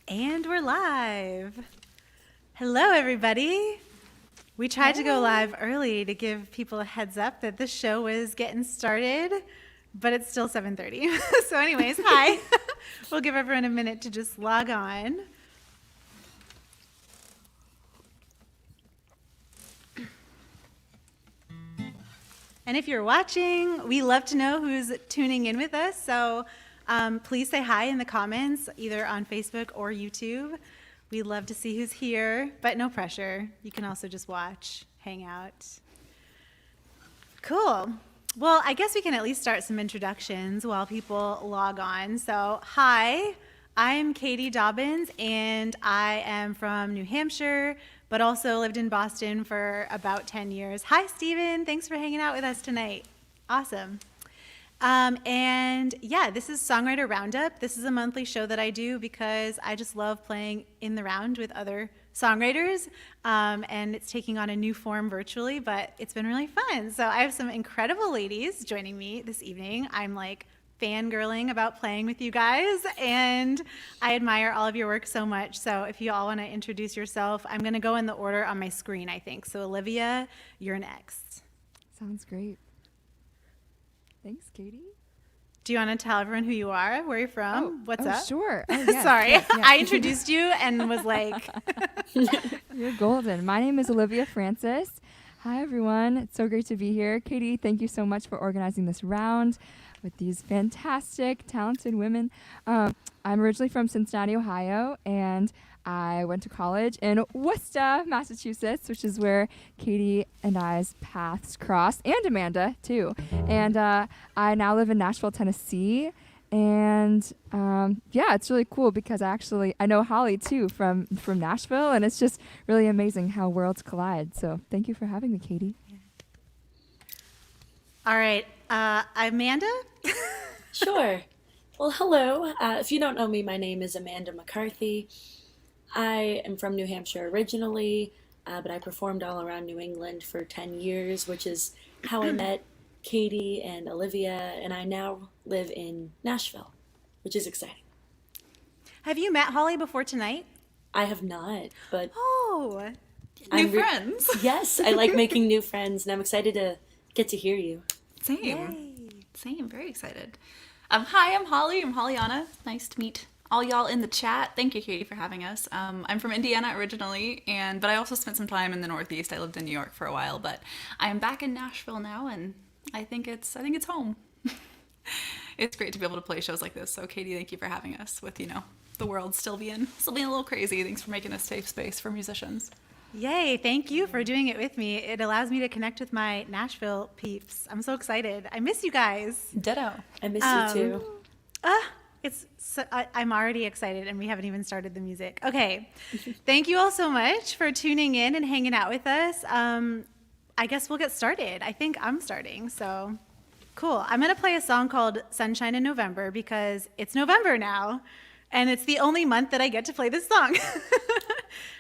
And we're live. Hello, everybody. We tried to go live early to give people a heads up that the show was getting started, but it's still 7:30. So anyways, hi. We'll give everyone a minute to just log on. And if you're watching, we love to know who's tuning in with us. So please say hi in the comments, either on Facebook or YouTube. We love to see who's here, but no pressure. You can also just watch, hang out. Cool. Well, I guess we can at least start some introductions while people log on. So hi, I'm Katie Dobbins, and I am from New Hampshire, but also lived in Boston for about 10 years. Hi, Steven. Thanks for hanging out with us tonight. Awesome. And yeah, this is Songwriter RoundUp. This is a monthly show that I do because I just love playing in the round with other songwriters. And it's taking on a new form virtually, but it's been really fun. So I have some incredible ladies joining me this evening. I'm like fangirling about playing with you guys, and I admire all of your work so much. So if you all want to introduce yourself, I'm going to go in the order on my screen, I think. So Olivia, you're next. Sounds great. Thanks, Katie. Do you want to tell everyone who you are, where you're from, what's up? Sure. Oh, yes, Sorry, yes. I introduced you and was like... You're golden. My name is Olivia Frances. Hi, everyone. It's so great to be here. Katie, thank you so much for organizing this round with these fantastic, talented women. I'm originally from Cincinnati, Ohio, and I went to college in Worcester, Massachusetts, which is where Katie and I's paths crossed, and Amanda, too. And I now live in Nashville, Tennessee. And yeah, it's really cool because I know Holly, too, from Nashville, and it's just really amazing how worlds collide. So thank you for having me, Katie. All right. Amanda? Sure. Well, hello. If you don't know me, my name is Amanda McCarthy. I am from New Hampshire originally, but I performed all around New England for 10 years, which is how I met Katie and Olivia, and I now live in Nashville, which is exciting. Have you met Holly before tonight? I have not, but... Oh, new friends. Yes, I like making new friends, and I'm excited to get to hear you. Same. yay. Same. Very excited. Hi, I'm Holly. I'm Auna. Nice to meet all y'all in the chat. Thank you, Katie, for having us. I'm from Indiana originally, but I also spent some time in the Northeast. I lived in New York for a while, but I am back in Nashville now, and I think it's home. It's great to be able to play shows like this. So, Katie, thank you for having us. With the world still being a little crazy. Thanks for making a safe space for musicians. Yay. Thank you for doing it with me. It allows me to connect with my Nashville peeps. I'm so excited. I miss you guys. Ditto. I miss you too. I'm already excited, and we haven't even started the music. Okay. Thank you all so much for tuning in and hanging out with us. I guess we'll get started. I think I'm starting, so cool. I'm going to play a song called Sunshine in November because it's November now, and it's the only month that I get to play this song.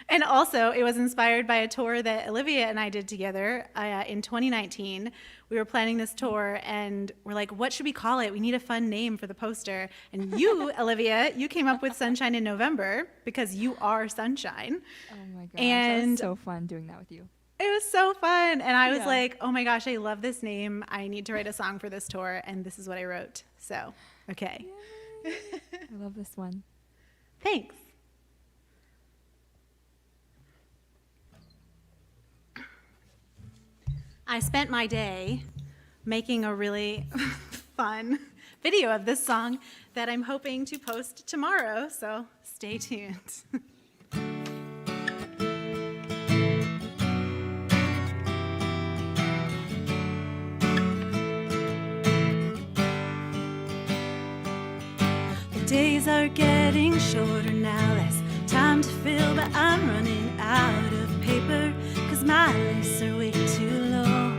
And also, it was inspired by a tour that Olivia and I did together in 2019. We were planning this tour, and we're like, what should we call it? We need a fun name for the poster. And you, Olivia, you came up with Sunshine in November because you are sunshine. Oh, my gosh. And that was so fun doing that with you. It was so fun. And I was like, oh, my gosh, I love this name. I need to write a song for this tour. And this is what I wrote. So, okay. I love this one. Thanks. I spent my day making a really fun video of this song that I'm hoping to post tomorrow, so stay tuned. The days are getting shorter now, less time to fill, but I'm running out of paper, 'cause my lists are way too low.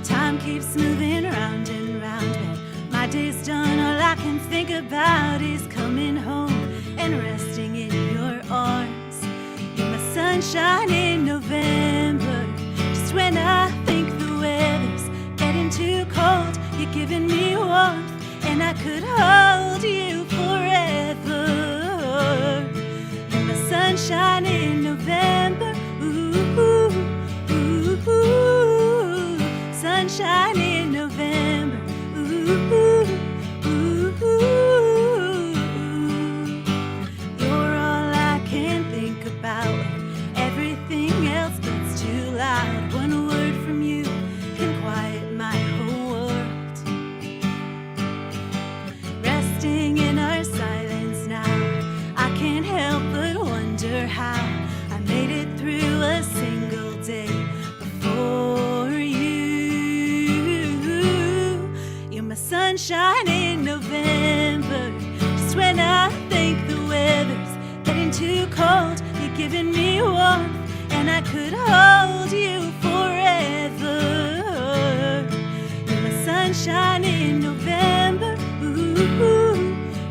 Time keeps moving round and round, but my day's done. All I can think about is coming home and resting in your arms. You're my sunshine in November, just when I think the weather's getting too cold. You're giving me warmth, and I could hold you forever. You're my sunshine in November. Ooh, ooh, ooh, sunshine in November. Ooh, ooh, ooh. You're all I can think about when everything else gets too loud. One word from you can quiet my whole world. Resting in our silence now, I can't help but wonder how I made it through a single day before you. You're my sunshine in November. Just when I think the weather's getting too cold, you're giving me warmth, and I could hold you forever. You're my sunshine in November. Ooh,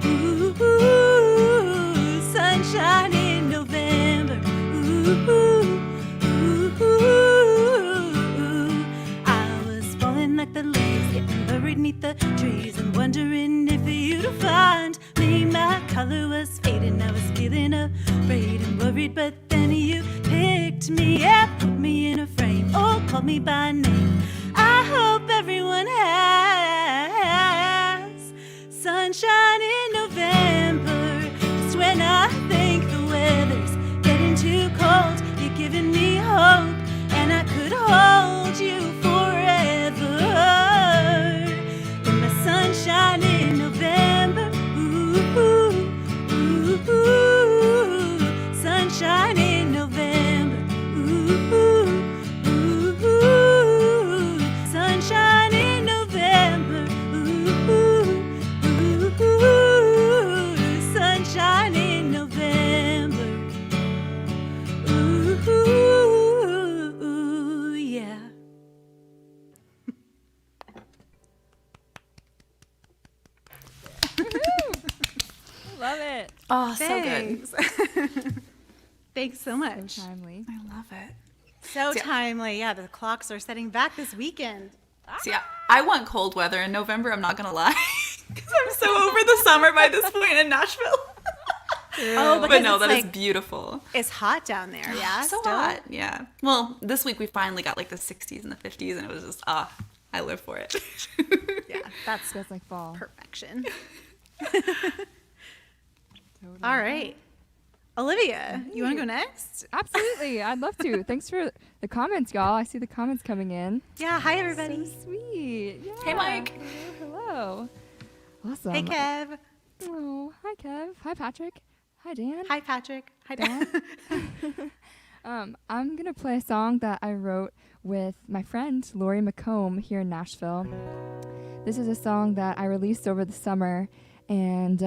ooh, ooh, sunshine in November. Ooh, ooh, ooh. I was falling like the leaves, getting buried neath the trees, and wondering if you'd find me. My color was fading, I was feeling afraid and worried, but then you picked me up, put me in a frame, oh, called me by name. I hope everyone has sunshine in November. Just when I think the weather's getting too cold, you're giving me hope, and I could hold you forever. You're my sunshine in November. Ooh, ooh, ooh, sunshine in November. Ooh, ooh, ooh, sunshine in November. Ooh, ooh, sunshine in November. Ooh, yeah. Love it. Oh, so good. Thanks. Thanks so much. So timely. I love it. So So- timely. Yeah, the clocks are setting back this weekend. See, I want cold weather in November, I'm not going to lie. Because I'm so over the summer by this point in Nashville. Oh, But because no, it's that is like, beautiful. it's hot down there, yeah? So still? hot. Yeah. Well, this week we finally got like the 60s and the 50s, and it was just, I live for it. Yeah, that's Feels like fall. perfection. Totally. All right. Olivia, you want to go next? Absolutely. I'd love to. Thanks for the comments, y'all. I see the comments coming in. Yeah, hi, everybody. So sweet. Yeah. Hey, Mike. Hello. Awesome. Hey, Kev. Oh, hi, Kev. Hi, Patrick. Hi, Dan. Hi, Patrick. Hi, Dan. I'm going to play a song that I wrote with my friend Lori McComb here in Nashville. This is a song that I released over the summer. And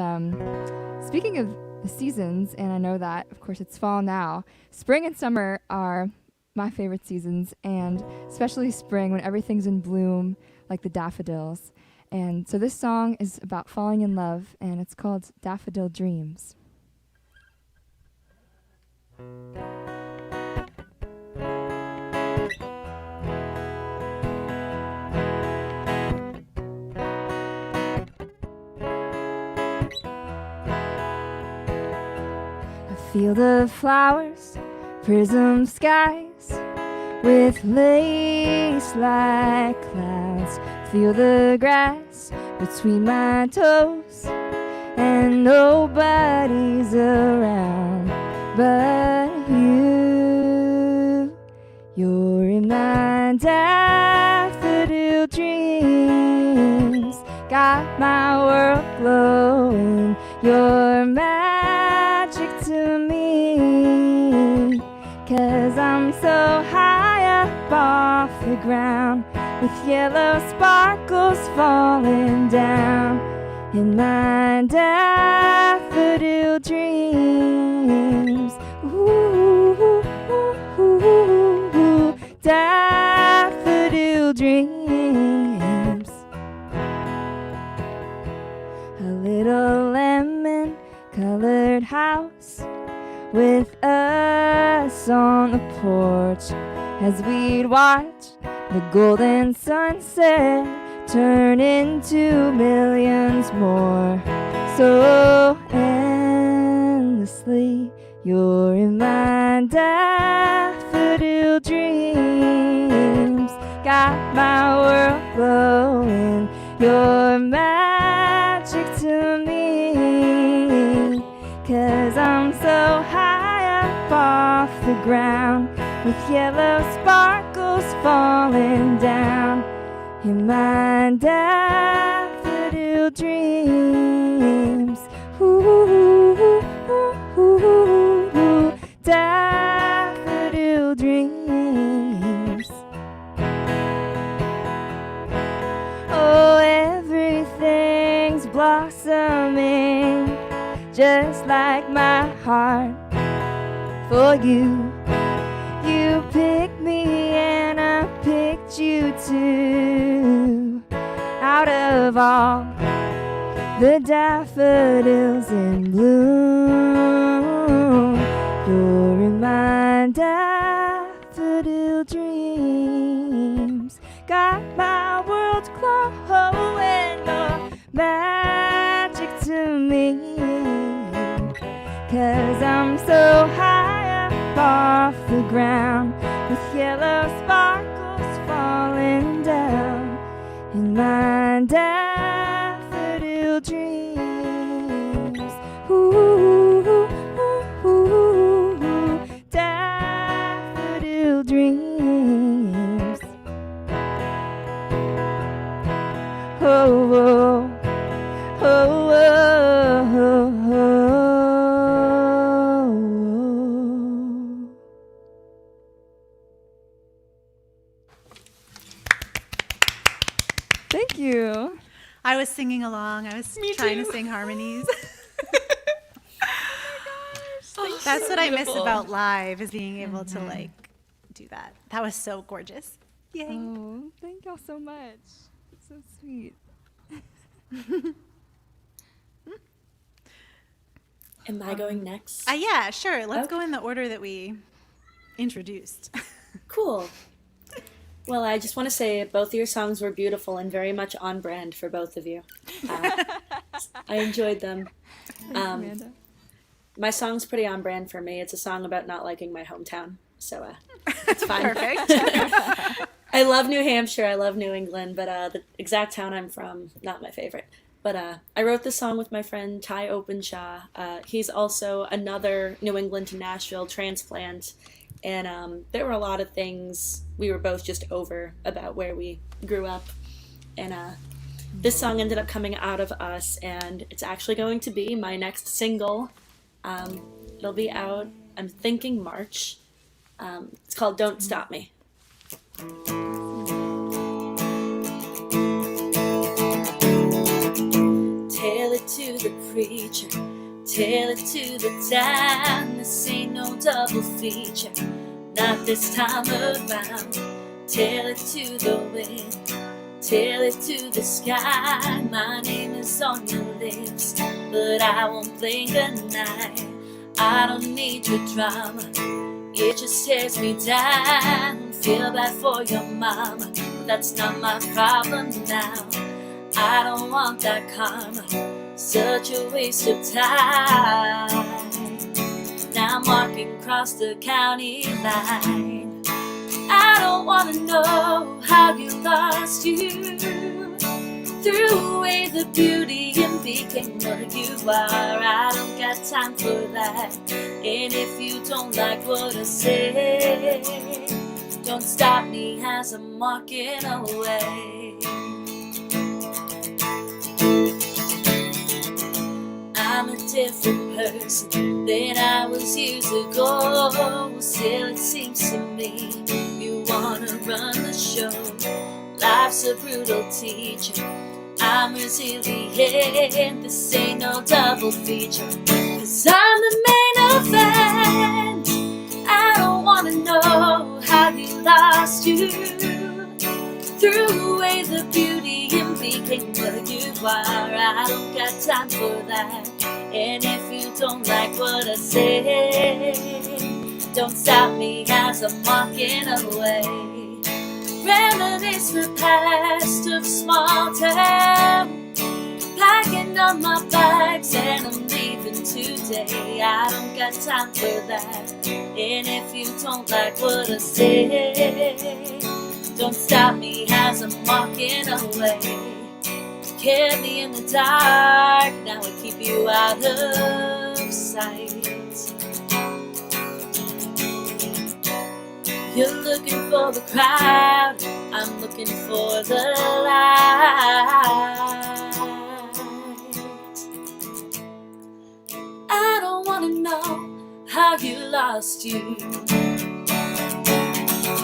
speaking of the seasons, and I know that, of course, it's fall now, spring and summer are my favorite seasons, and especially spring when everything's in bloom, like the daffodils. And so this song is about falling in love, and it's called Daffodil Dreams. Field of flowers, prism skies, with lace-like clouds. Feel the grass between my toes, and nobody's around but you. You're in my daffodil dreams, got my world glowing. You're magic to me, 'cause I'm so high up off the ground, with yellow sparkles falling down in my daffodil dreams. Ooh, ooh, ooh, ooh, daffodil dreams. A little lemon colored house with us on the porch as we'd watch the golden sunset turn into millions more, so endlessly You're in my daffodil dreams, got my world glowing. You're magic to me, 'cause I'm so high up off the ground, with yellow sparkles falling down. In my daffodil dreams, ooh, daffodil dreams. Oh, everything's blossoming, just like my heart for you. You picked me and I picked you too. Out of all the daffodils in bloom, you're in my daffodil dreams, got my world glowing. You're magic to me, 'cause I'm so high up off the ground, with yellow sparkles falling down. In my daffodil dreams, ooh, daffodil dreams. Oh, oh, oh, oh, oh, oh. Thank you. I was singing along. I was Me trying too. to sing harmonies. Oh, That's so what I miss beautiful. about live, is being able to like do that. That was so gorgeous. Yay. Oh, thank y'all so much. It's so sweet. Am I going next? Yeah, sure. Let's Okay. go in the order that we introduced. Cool. Well, I just want to say both of your songs were beautiful and very much on brand for both of you. I enjoyed them. Thanks, Amanda. My song's pretty on brand for me. It's a song about not liking my hometown, so it's fine. Perfect. I love New Hampshire. I love New England, but the exact town I'm from, not my favorite. But I wrote this song with my friend Ty Openshaw. He's also another New England to Nashville transplant. And there were a lot of things we were both just over about where we grew up. And this song ended up coming out of us, and it's actually going to be my next single. It'll be out, I'm thinking March. It's called Don't Stop Me. Tell it to the preacher, tell it to the town. This ain't no double feature, not this time around. Tell it to the wind, tell it to the sky. My name is on your lips, but I won't blink an eye. I don't need your drama, it just tears me down. Feel bad for your mama, but that's not my problem now. I don't want that karma, such a waste of time. Now I'm walking across the county line. I don't wanna know how you lost you. Threw away the beauty and became what you are. I don't got time for that. And if you don't like what I say, don't stop me as I'm walking away. I'm a different person than I was years ago. Still it seems to me you wanna run the show. Life's a brutal teacher, I'm resilient. This ain't no double feature, 'cause I'm the main event. I don't wanna know how you lost you. Threw away the beauty and became what you are. I don't got time for that. And if you don't like what I say, don't stop me as I'm walking away. Reminisce the past of small town, packing up my bags and I'm leaving today. I don't got time for that. And if you don't like what I say, don't stop me as I'm walking away. Kept me in the dark, now I keep you out of sight. You're looking for the crowd, I'm looking for the light. I don't wanna know how you lost you.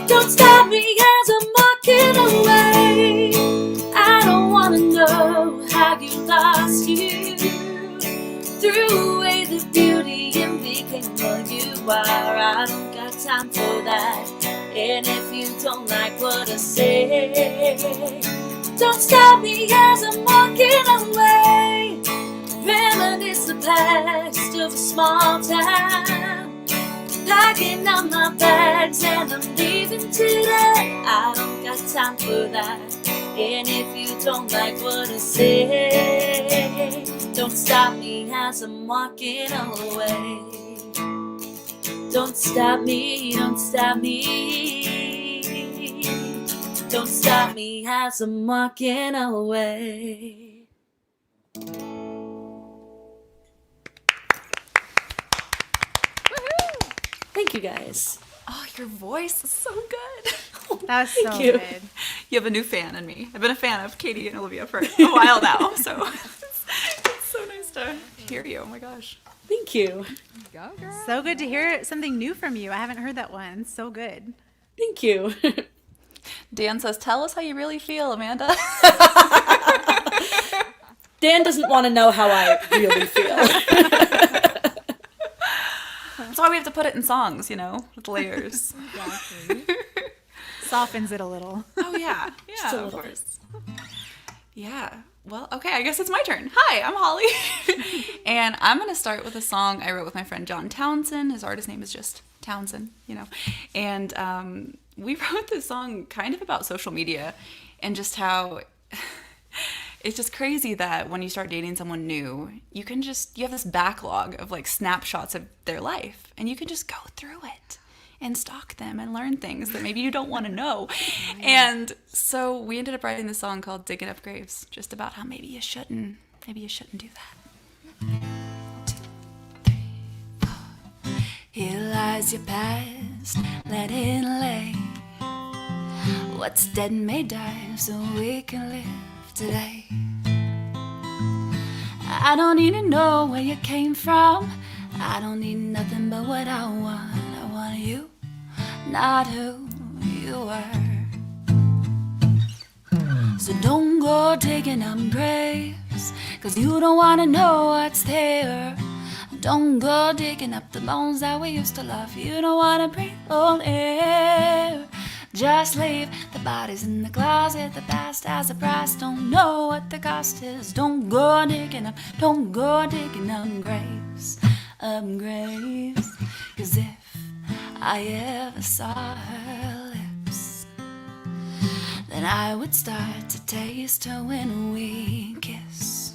Don't stop me as I'm walking away. I don't wanna know how you lost you. Threw away the beauty and became what you are. I don't got time for that. And if you don't like what I say, don't stop me as I'm walking away. Reminisce the past of a small town. Packing up my bags and I'm leaving today. I don't got time for that. And if you don't like what I say, don't stop me as I'm walking away. Don't stop me, don't stop me. Don't stop me as I'm walking away. Thank you guys. Oh, your voice is so good. That was so Thank you. good. You have a new fan in me. I've been a fan of Katie and Olivia for a while now, so it's so nice to hear you. Oh my gosh. Thank you. Go, girl. So good to hear something new from you. I haven't heard that one. So good. Thank you. Dan says, tell us how you really feel, Amanda. Dan doesn't want to know how I really feel. That's why we have to put it in songs, you know, with layers. Exactly. Softens it a little. Oh, yeah. Just a Yeah, of little. course. Yeah. Well, okay, I guess it's my turn. Hi, I'm Holly. And I'm going to start with a song I wrote with my friend John Townsend. His artist name is just Townsend, you know. And we wrote this song kind of about social media and just how it's just crazy that when you start dating someone new, you have this backlog of like snapshots of their life and you can just go through it and stalk them and learn things that maybe you don't want to know. And so we ended up writing this song called Digging Up Graves, just about how maybe you shouldn't do that. 2, 3, 4. Here lies your past, let it lay. What's dead may die so we can live today. I don't need to know where you came from. I don't need nothing but what I want. I want you, not who you were. So don't go digging up graves, 'cause you don't want to know what's there. Don't go digging up the bones that we used to love. You don't want to breathe old air. Just leave the bodies in the closet. The past has a price, don't know what the cost is. Don't go digging up graves, graves. 'Cause if I ever saw her lips, then I would start to taste her when we kiss.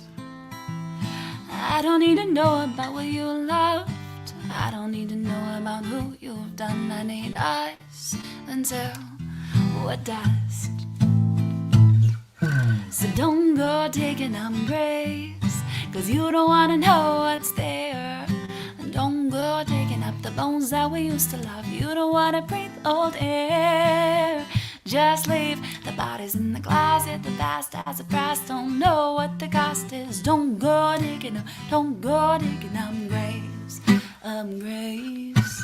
I don't need to know about what you loved. I don't need to know about who you've done. I need eyes until we're dust. So don't go digging up graves, 'cause you don't want to know what's there. And don't go digging up the bones that we used to love. You don't want to breathe old air. Just leave the bodies in the closet. The past has a price, don't know what the cost is. Don't go digging up graves, graves.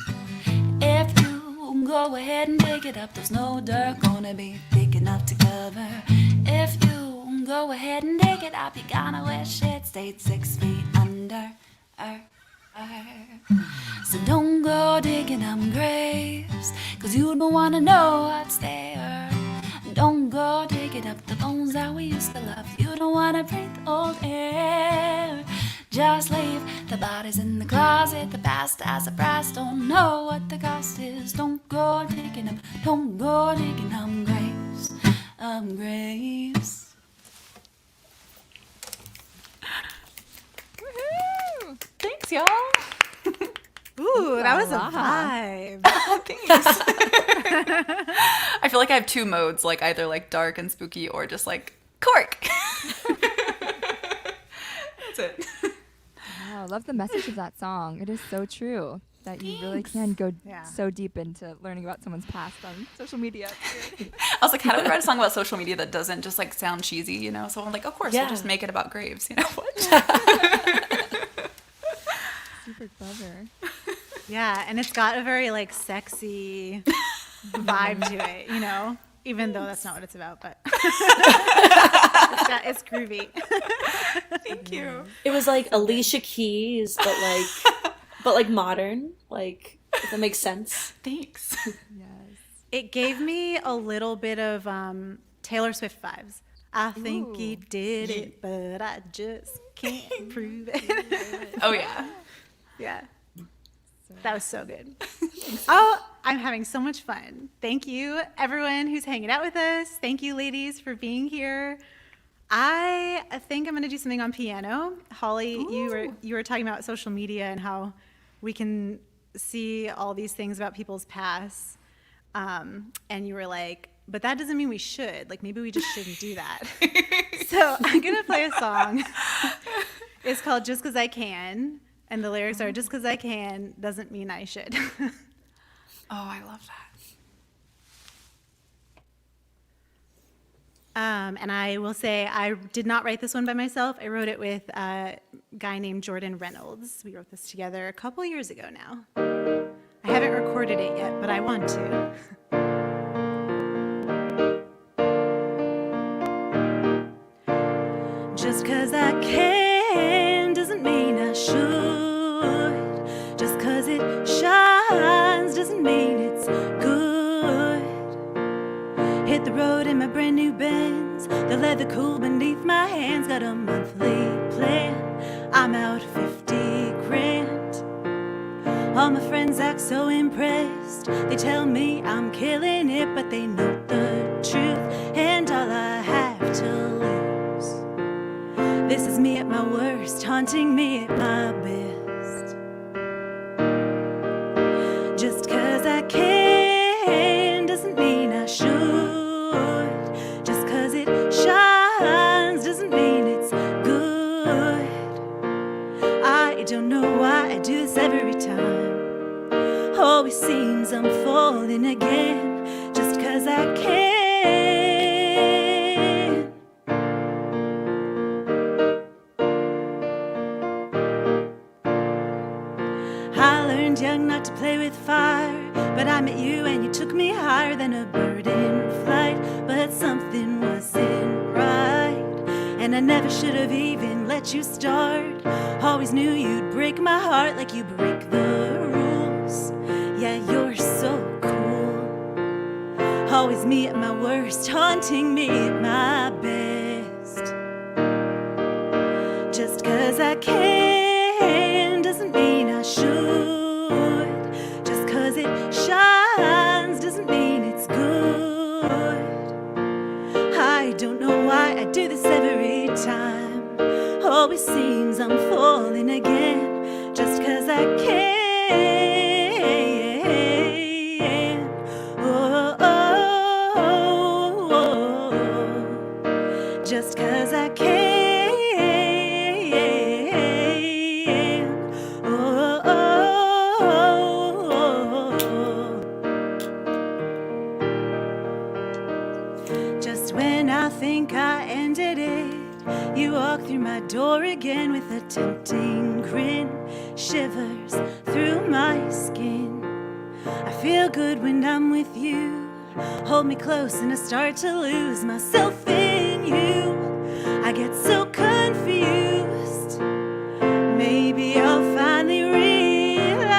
If you go ahead and dig it up, there's no dirt gonna be thick enough to cover. If you go ahead and dig it up, you're gonna wish it stayed 6 feet under. So don't go digging up graves, 'cause you don't wanna know what's there. Don't go digging up the bones that we used to love. You don't wanna breathe old air. Just leave the bodies in the closet. The past has a price, don't know what the cost is. Don't go digging up graves, graves. Woohoo! Thanks, y'all. Ooh, that was a Wow. vibe. Thanks. I feel like I have two modes, like either like dark and spooky or just like cork. That's it. Wow, I love the message of that song. It is so true that you really can go Yeah. so deep into learning about someone's past on social media. I was like, how do we write a song about social media that doesn't just like sound cheesy, you know? So I'm like, of course, we'll just make it about graves, you know what? Super clever. Yeah, and it's got a very like sexy vibe to it, you know, even though that's not what it's about, but it's groovy. Thank you. It was like Alicia Keys, but like modern. Like, if that makes sense. Thanks. Yes. It gave me a little bit of Taylor Swift vibes. I think he did it, but I just can't prove it. Oh, yeah. Yeah. That was so good. Oh, I'm having so much fun. Thank you, everyone who's hanging out with us. Thank you, ladies, for being here. I think I'm going to do something on piano. Holly, you were talking about social media and how we can see all these things about people's past. And you were like, but that doesn't mean we should. Like, maybe we just shouldn't do that. So I'm going to play a song. It's called Just 'Cause I Can. And the lyrics are, just 'cause I can doesn't mean I should. Oh, I love that. And I will say I did not write this one by myself. I wrote it with a guy named Jordan Reynolds. We wrote this together a couple years ago now. I haven't recorded it yet, but I want to. Just 'cause I can doesn't mean I should. Just 'cause it shines doesn't mean it's good. Hit the road in my brand new Benz, the leather cool beneath my hands. Got a monthly plan, I'm out 50 grand. All my friends act so impressed, they tell me I'm killing it, but they know the truth, and all I have to lose. This is me at my worst, haunting me at my best. Just 'cause I can doesn't mean I should. Just 'cause it shines doesn't mean it's good. I don't know why I do this every time. Always seems I'm falling again. Just 'cause I can. I learned young not to play with fire, but I met you and you took me higher than a bird in flight. But something wasn't right, and I never should have even let you start. Always knew you'd break my heart like you break the rules. Yeah, you're so cool. Always me at my worst, haunting me at my best. Just 'cause I can doesn't mean I should. Just 'cause it shines doesn't mean it's good. I don't know why I do this every time. Always seems I'm falling again. Just 'cause I can. Oh, oh, oh, oh. Just 'cause I can. Oh, oh, oh. Just when I think I ended it, you walk through my door again with a tempting grin. Shivers through my skin. I feel good when I'm with you. Hold me close and I start to lose myself in you. I get so confused. Maybe I'll finally realize.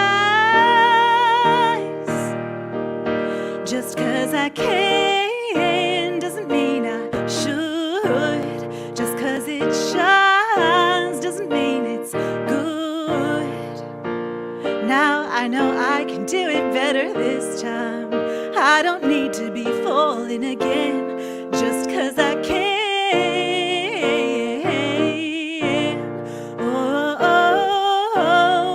Just 'cause I can doesn't mean I should. Just 'cause it shines doesn't mean it's good. Now I know I can do it better this time. I don't need to be falling again. Just 'cause I can. Oh, oh, oh,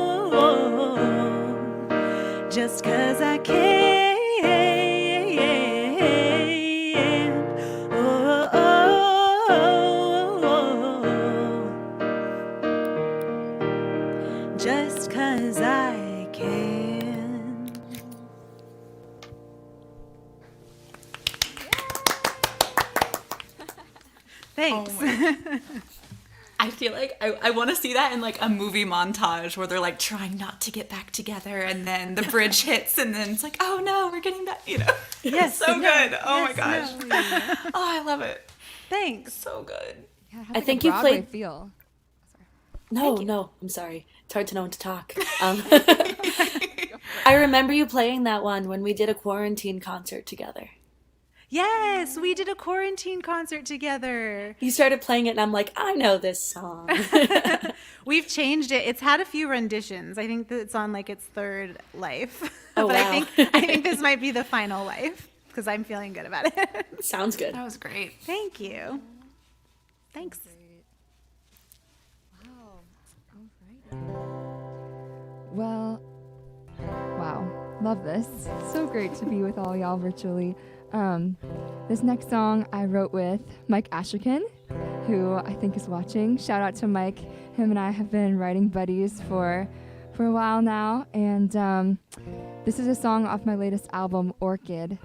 Thanks. I feel like I want to see that in like a movie montage where they're like trying not to get back together, and then the bridge hits, and then it's like, oh no, we're getting back, Yes. so no, good. Oh my yes, gosh. no. Oh, I love it. Thanks. So good. Yeah, it has I like think a you Broadway played- feel. No, I'm sorry. It's hard to know when to talk. I remember you playing that one when we did a quarantine concert together. Yes, we did a quarantine concert together. You started playing it, and I'm like, I know this song. We've changed it. It's had a few renditions. I think that it's on like its third life. Oh, but wow. I think this might be the final life because I'm feeling good about it. Sounds good. That was great. Thank you. Thanks. Well, wow, love this. So great to be with all y'all virtually. This next song I wrote with Mike Asherkin, who I think is watching. Shout out to Mike. Him and I have been writing buddies for a while now, and this is a song off my latest album, Orchid,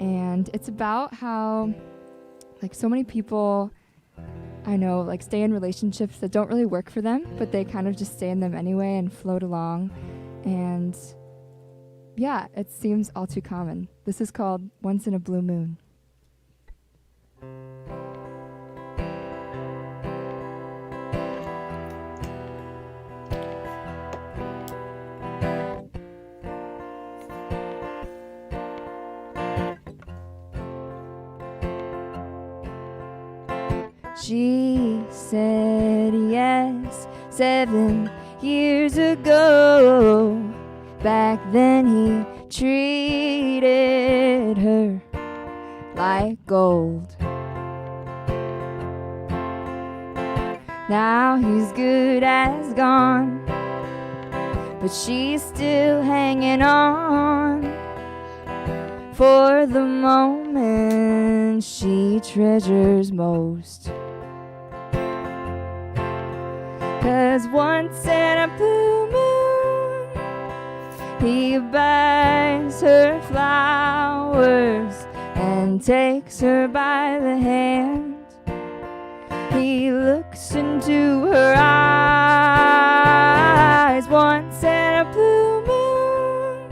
and it's about how like so many people I know like stay in relationships that don't really work for them, but they kind of just stay in them anyway and float along. And yeah, it seems all too common. This is called Once in a Blue Moon. She said yes 7 years ago. Back then he treated her like gold. Now he's good as gone, but she's still hanging on for the moment she treasures most. 'Cause once in a blue moon he buys her flowers and takes her by the hand. He looks into her eyes. Once in a blue moon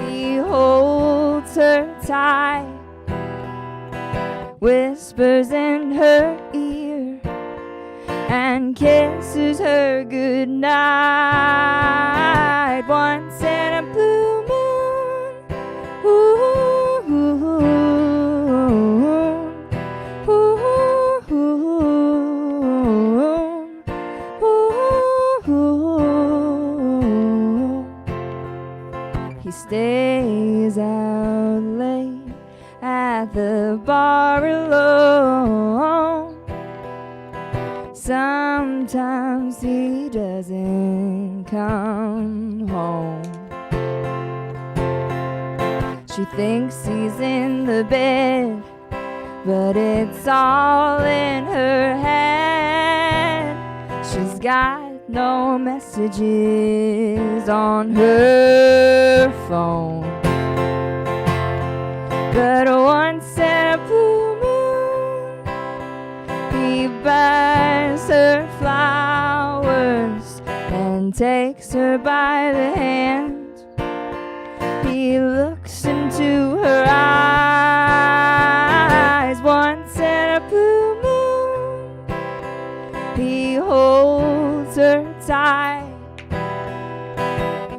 he holds her tight, whispers in her ear and kisses her goodnight. Once in a blue moon, ooh, ooh, ooh, ooh. He stays out late at the bar alone. Sometimes he doesn't come home. She thinks he's in the bed, but it's all in her head. She's got no messages on her phone. But once in a blue moon he buys her flowers and takes her by the hand. He looks into her eyes. Once in a blue moon he holds her tight,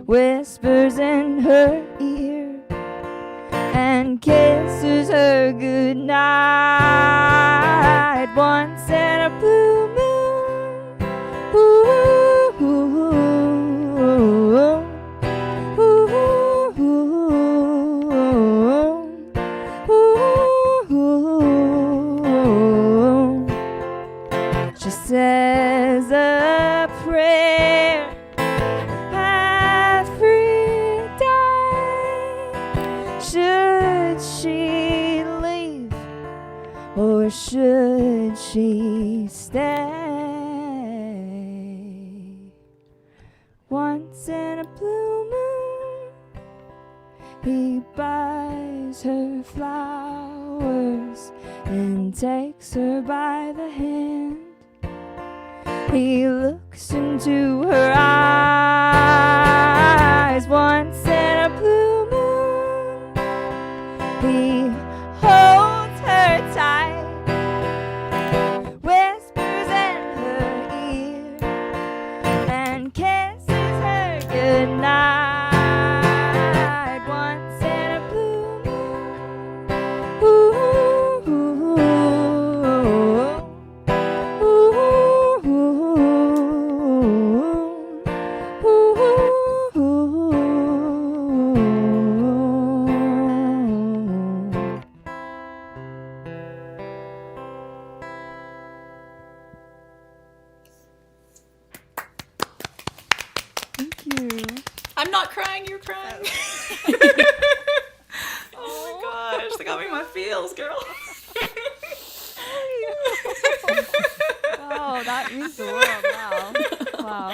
whispers in her ear and kisses her goodnight. Once in a blue moon, ooh, ooh, ooh, ooh, ooh, ooh. She says a prayer every day. Should she leave or should she stay? Once in a blue moon he buys her flowers and takes her by the hand. He looks into her eyes once in a blue moon. He holds her tight, whispers in her ear, and kisses her goodnight once in a blue moon. Ooh, ooh, Thank you. I'm not crying, you're crying. Oh my gosh, that got me in my feels, girl. Oh, that means the world. Wow. Wow.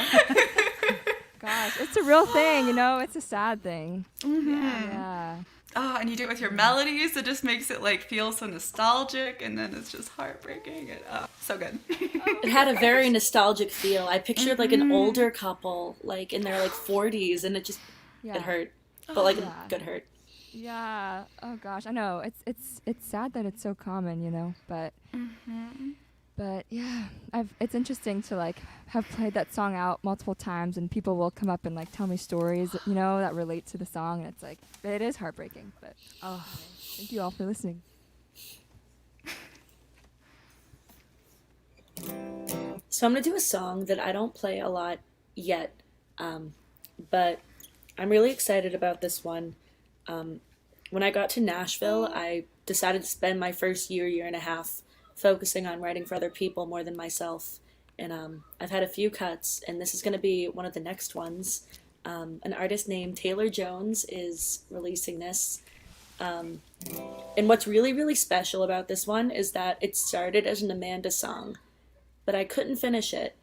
Gosh, it's a real thing, you know? It's a sad thing. Yeah. Oh, and you do it with your melodies. It just makes it like feel so nostalgic, and then it's just heartbreaking. And so good. It had a very nostalgic feel. I pictured like an older couple, like in their like 40s, and it hurt, but like a good hurt. Yeah. Oh gosh, I know. It's sad that it's so common, you know. But yeah, it's interesting to like have played that song out multiple times, and people will come up and like tell me stories, you know, that relate to the song, and it's like it is heartbreaking. But thank you all for listening. So I'm gonna do a song that I don't play a lot yet, but I'm really excited about this one. When I got to Nashville, I decided to spend my first year and a half focusing on writing for other people more than myself. And I've had a few cuts, and this is going to be one of the next ones. An artist named Taylor Jones is releasing this. And what's really, really special about this one is that it started as an Amanda song, but I couldn't finish it.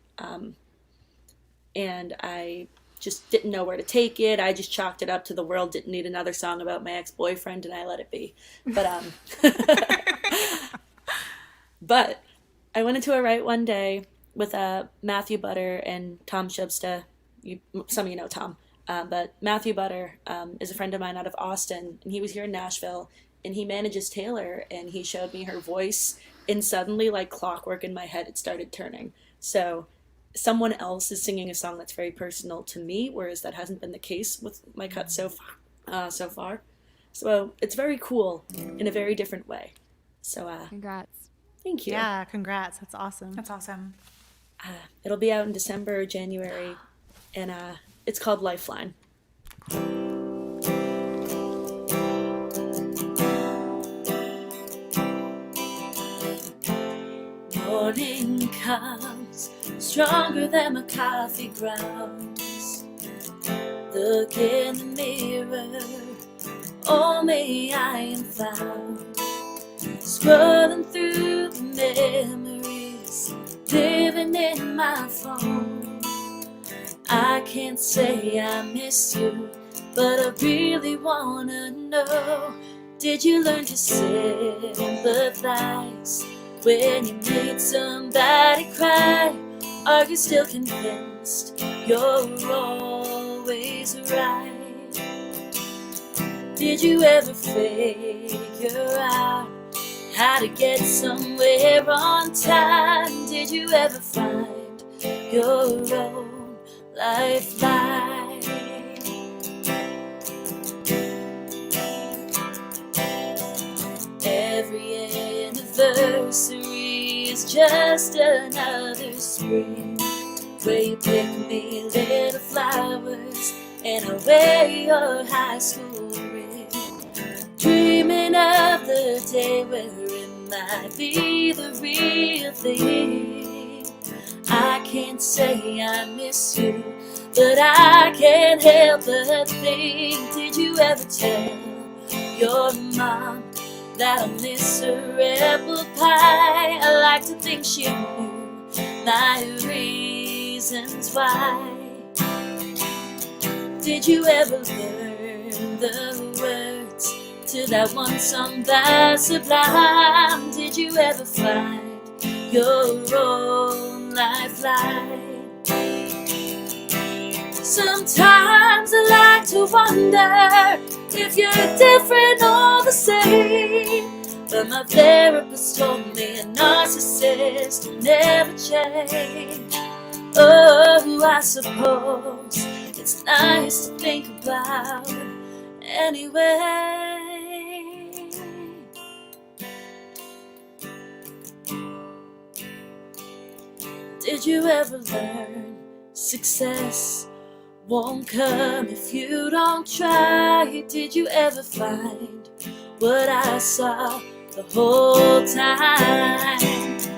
And I just didn't know where to take it. I just chalked it up to the world didn't need another song about my ex-boyfriend, and I let it be. But but I went into a write one day with Matthew Butter and Tom Shubsta. Some of you know Tom. But Matthew Butter is a friend of mine out of Austin, and he was here in Nashville, and he manages Taylor, and he showed me her voice, and suddenly, like clockwork in my head, it started turning. So someone else is singing a song that's very personal to me, whereas that hasn't been the case with my cut so far. So it's very cool in a very different way. So Congrats. thank you. Yeah, congrats. That's awesome. That's awesome. It'll be out in December or January, and it's called Lifeline. Morning comes stronger than McCarthy grounds. Look in the mirror, only I am found. Scrolling through the memories, living in my phone. I can't say I miss you, but I really wanna know. Did you learn to sympathize when you made somebody cry? Are you still convinced you're always right? Did you ever figure out how to get somewhere on time? Did you ever find your own lifeline? Every anniversary is just another spring where you pick me little flowers and I wear your high school ring. Dreaming of the day where it might be the real thing. I can't say I miss you, but I can't help but think. Did you ever tell your mom that I miss her apple pie? I like to think she knew my reasons why. Did you ever learn the words to that one song that's sublime. Did you ever find your own lifeline? Sometimes I like to wonder if you're different or the same. But my therapist told me a narcissist will never change. Oh, I suppose it's nice to think about anyway. Did you ever learn success won't come if you don't try? Did you ever find what I saw the whole time?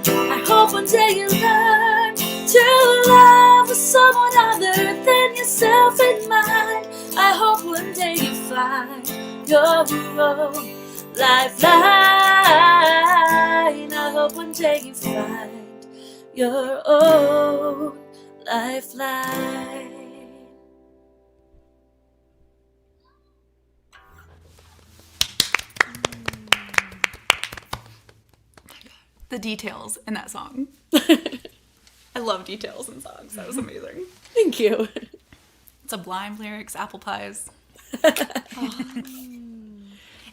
I hope one day you learn to love with someone other than yourself in mind. I hope one day you find your own lifeline. I hope one day you find your own lifeline. The details in that song. I love details in songs. That was amazing. Thank you. Sublime lyrics, apple pies. Oh.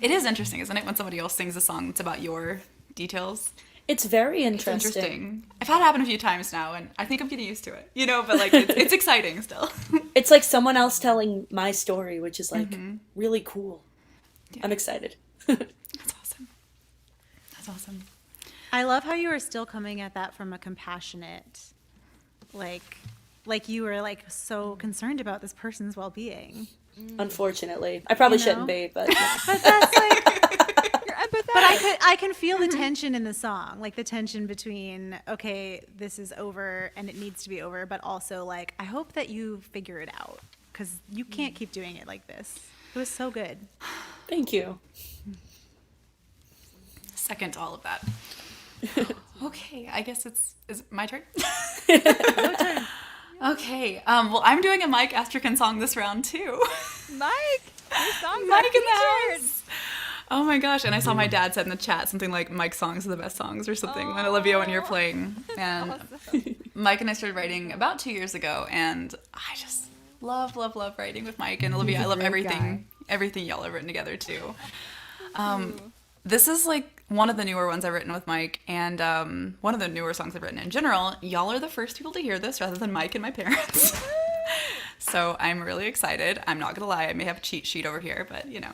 It is interesting, isn't it, when somebody else sings a song that's about your details? It's very It's interesting. interesting. I've had it happen a few times now, and I think I'm getting used to it. You know, but like it's exciting still. It's like someone else telling my story, which is like really cool. Yeah. I'm excited. That's awesome. That's awesome. I love how you are still coming at that from a compassionate, like you were like so concerned about this person's well-being. Unfortunately, I probably You know? shouldn't be, but yeah. But that's like, You're empathetic. but I can feel the tension in the song, like the tension between, okay, this is over and it needs to be over, but also like, I hope that you figure it out because you can't keep doing it like this. It was so good. Thank you. Second to all of that. Okay, I guess is it my turn? Okay, well, I'm doing a Mike Astrakan song this round too. Mike, your songs Mike are in the featured. house. Oh my gosh, and I saw my dad said in the chat something like Mike's songs are the best songs or something when Olivia, when you're playing. And Awesome. Mike and I started writing about 2 years ago, and I just love writing with Mike and Olivia. He's a I love great everything y'all have written together too. This is like one of the newer ones I've written with Mike, and one of the newer songs I've written in general. Y'all are the first people to hear this rather than Mike and my parents. So I'm really excited. I'm not gonna lie, I may have a cheat sheet over here, but you know.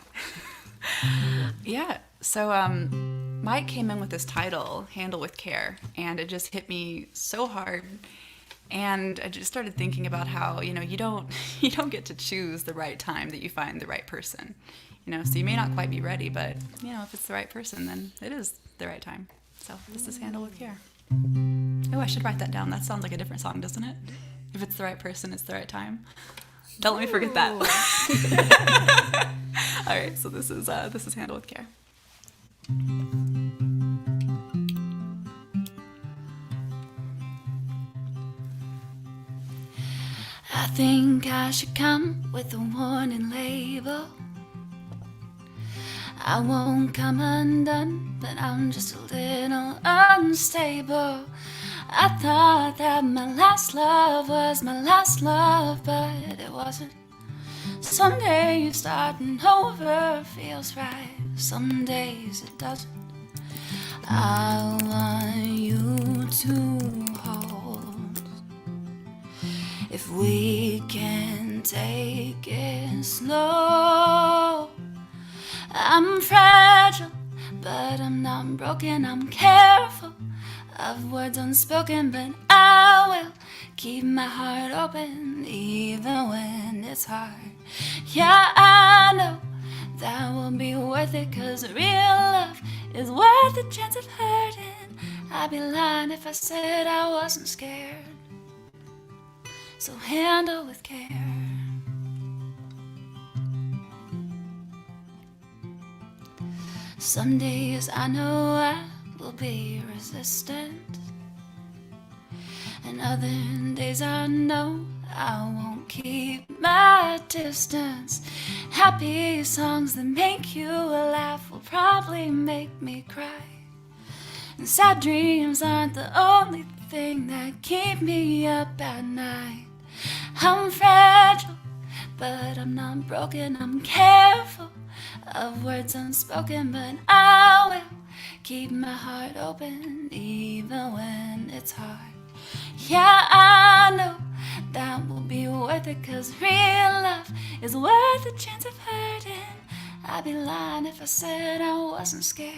Yeah, so Mike came in with this title, Handle with Care, and it just hit me so hard. And I just started thinking about how, you know, you don't get to choose the right time that you find the right person. You know, so you may not quite be ready, but, you know, if it's the right person, then it is the right time. So this is Handle with Care. Oh, I should write that down. That sounds like a different song, doesn't it? If it's the right person, it's the right time. Don't let me forget that. All right, so this is Handle with Care. I think I should come with a warning label. I won't come undone, but I'm just a little unstable. I thought that my last love was my last love, but it wasn't. Some days starting over feels right, some days it doesn't. I want you to hold. If we can take it slow. I'm fragile, but I'm not broken. I'm careful of words unspoken, but I will keep my heart open even when it's hard. Yeah, I know that will be worth it, 'cause real love is worth the chance of hurting. I'd be lying if I said I wasn't scared. So handle with care. Some days I know I will be resistant. And other days I know I won't keep my distance. Happy songs that make you laugh will probably make me cry. And sad dreams aren't the only thing that keep me up at night. I'm fragile, but I'm not broken. I'm careful of words unspoken, but I will keep my heart open even when it's hard. Yeah, I know that will be worth it, 'cause real love is worth a chance of hurting. I'd be lying if I said I wasn't scared.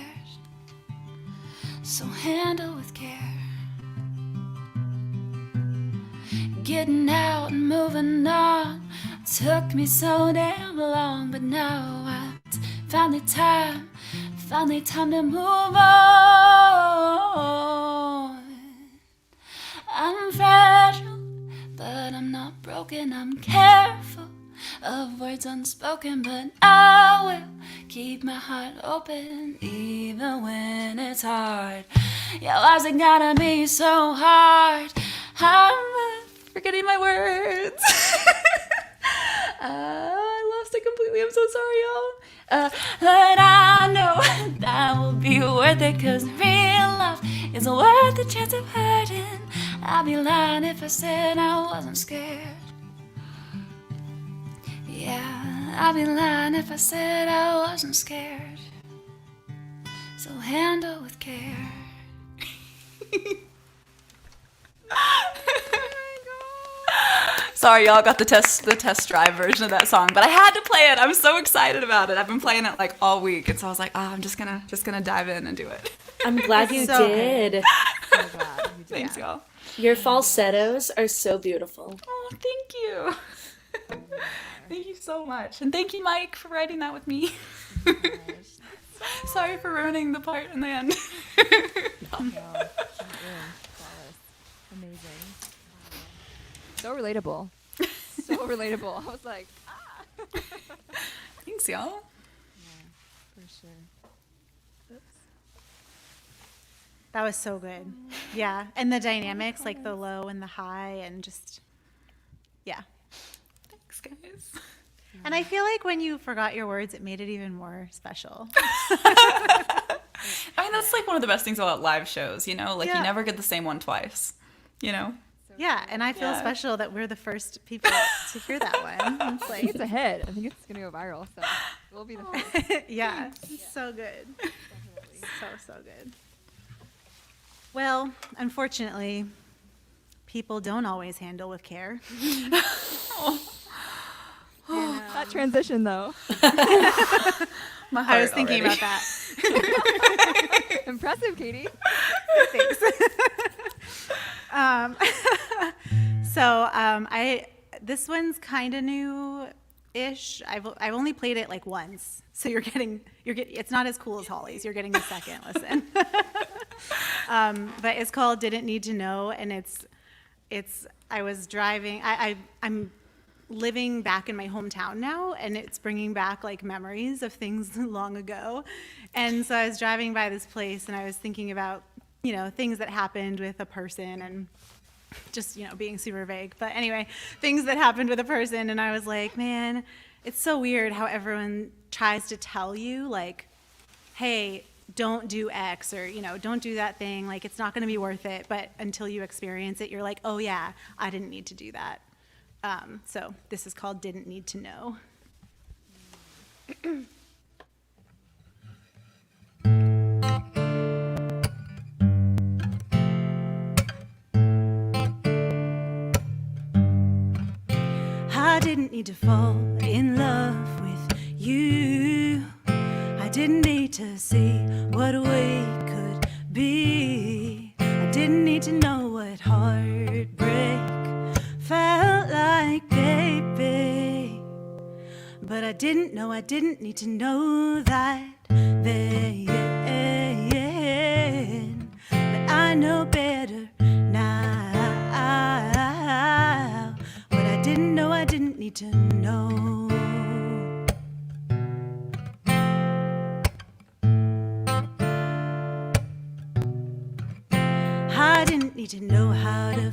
So handle with care. Getting out and moving on took me so damn long, but now it's finally time to move on. I'm fragile, but I'm not broken. I'm careful of words unspoken, but I will keep my heart open even when it's hard. Yeah, why's it gotta be so hard? I'm forgetting my words. I lost it completely. I'm so sorry, y'all. But I know that will be worth it, 'cause real love is worth the chance of hurting. I'd be lying if I said I wasn't scared. Yeah, I'd be lying if I said I wasn't scared. So handle with care. Sorry, y'all got the test drive version of that song, but I had to play it. I'm so excited about it. I've been playing it like all week, and so I was like, I'm just gonna dive in and do it. I'm glad you So did. So glad you did. Thanks, y'all. Your falsettos are so beautiful. Oh, thank you. Thank you so much, and thank you, Mike, for writing that with me. Sorry for ruining the part in the end. No, flawless. Amazing. So relatable. So relatable. I was like, Thanks, y'all. yeah, for sure. That was so good. Yeah. And the dynamics, like the low and the high, and just, yeah. Thanks, guys. And I feel like when you forgot your words, it made it even more special. I mean, that's like one of the best things about live shows, you know? Like, Yeah. you never get the same one twice, you know? Yeah. And I feel Yeah. special that we're the first people to hear that one. It's I think like, it's a hit. I think it's going to go viral. So we'll be the first. yeah. So good. So good. Well, unfortunately, people don't always handle with care. That transition, though. My heart I was thinking already. about that. Impressive, Katie. Thanks. This one's kind of new-ish. I've only played it like once, so you're getting it's not as cool as Holly's. You're getting a second listen. But it's called "Didn't Need to Know," and it's I was driving. I'm living back in my hometown now, and it's bringing back like memories of things long ago. And so I was driving by this place, and I was thinking about things that happened with a person, and just being super vague. But anyway, things that happened with a person, and I was like, man, it's so weird how everyone tries to tell you like, hey, don't do X, or don't do that thing, like it's not going to be worth it. But until you experience it, you're like, oh yeah, I didn't need to do that. So this is called "Didn't Need to Know." I didn't need to fall in love with you. I didn't need to see what we could be. I didn't need to know what heartbreak felt like, baby. But I didn't need to know that then. But I know better now. What I didn't know, I didn't need to know. I didn't need to know how to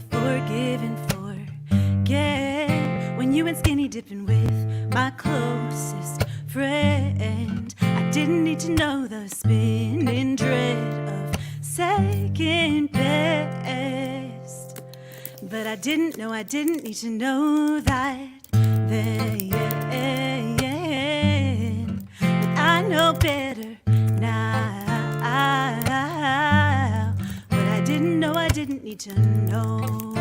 need to know the spinning dread of second best. But I didn't need to know that then. But I know better now. But I didn't need to know.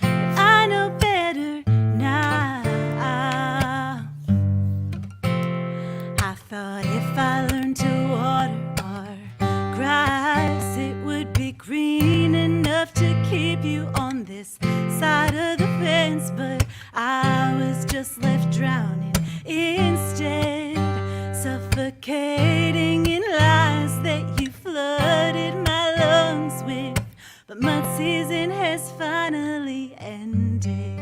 But I know better now. I thought if I learned to water our grass, it would be green enough to keep you on this side of the fence. But I was just left drowning instead, suffocating in lies that you flooded my lungs with. But mud season has finally ended,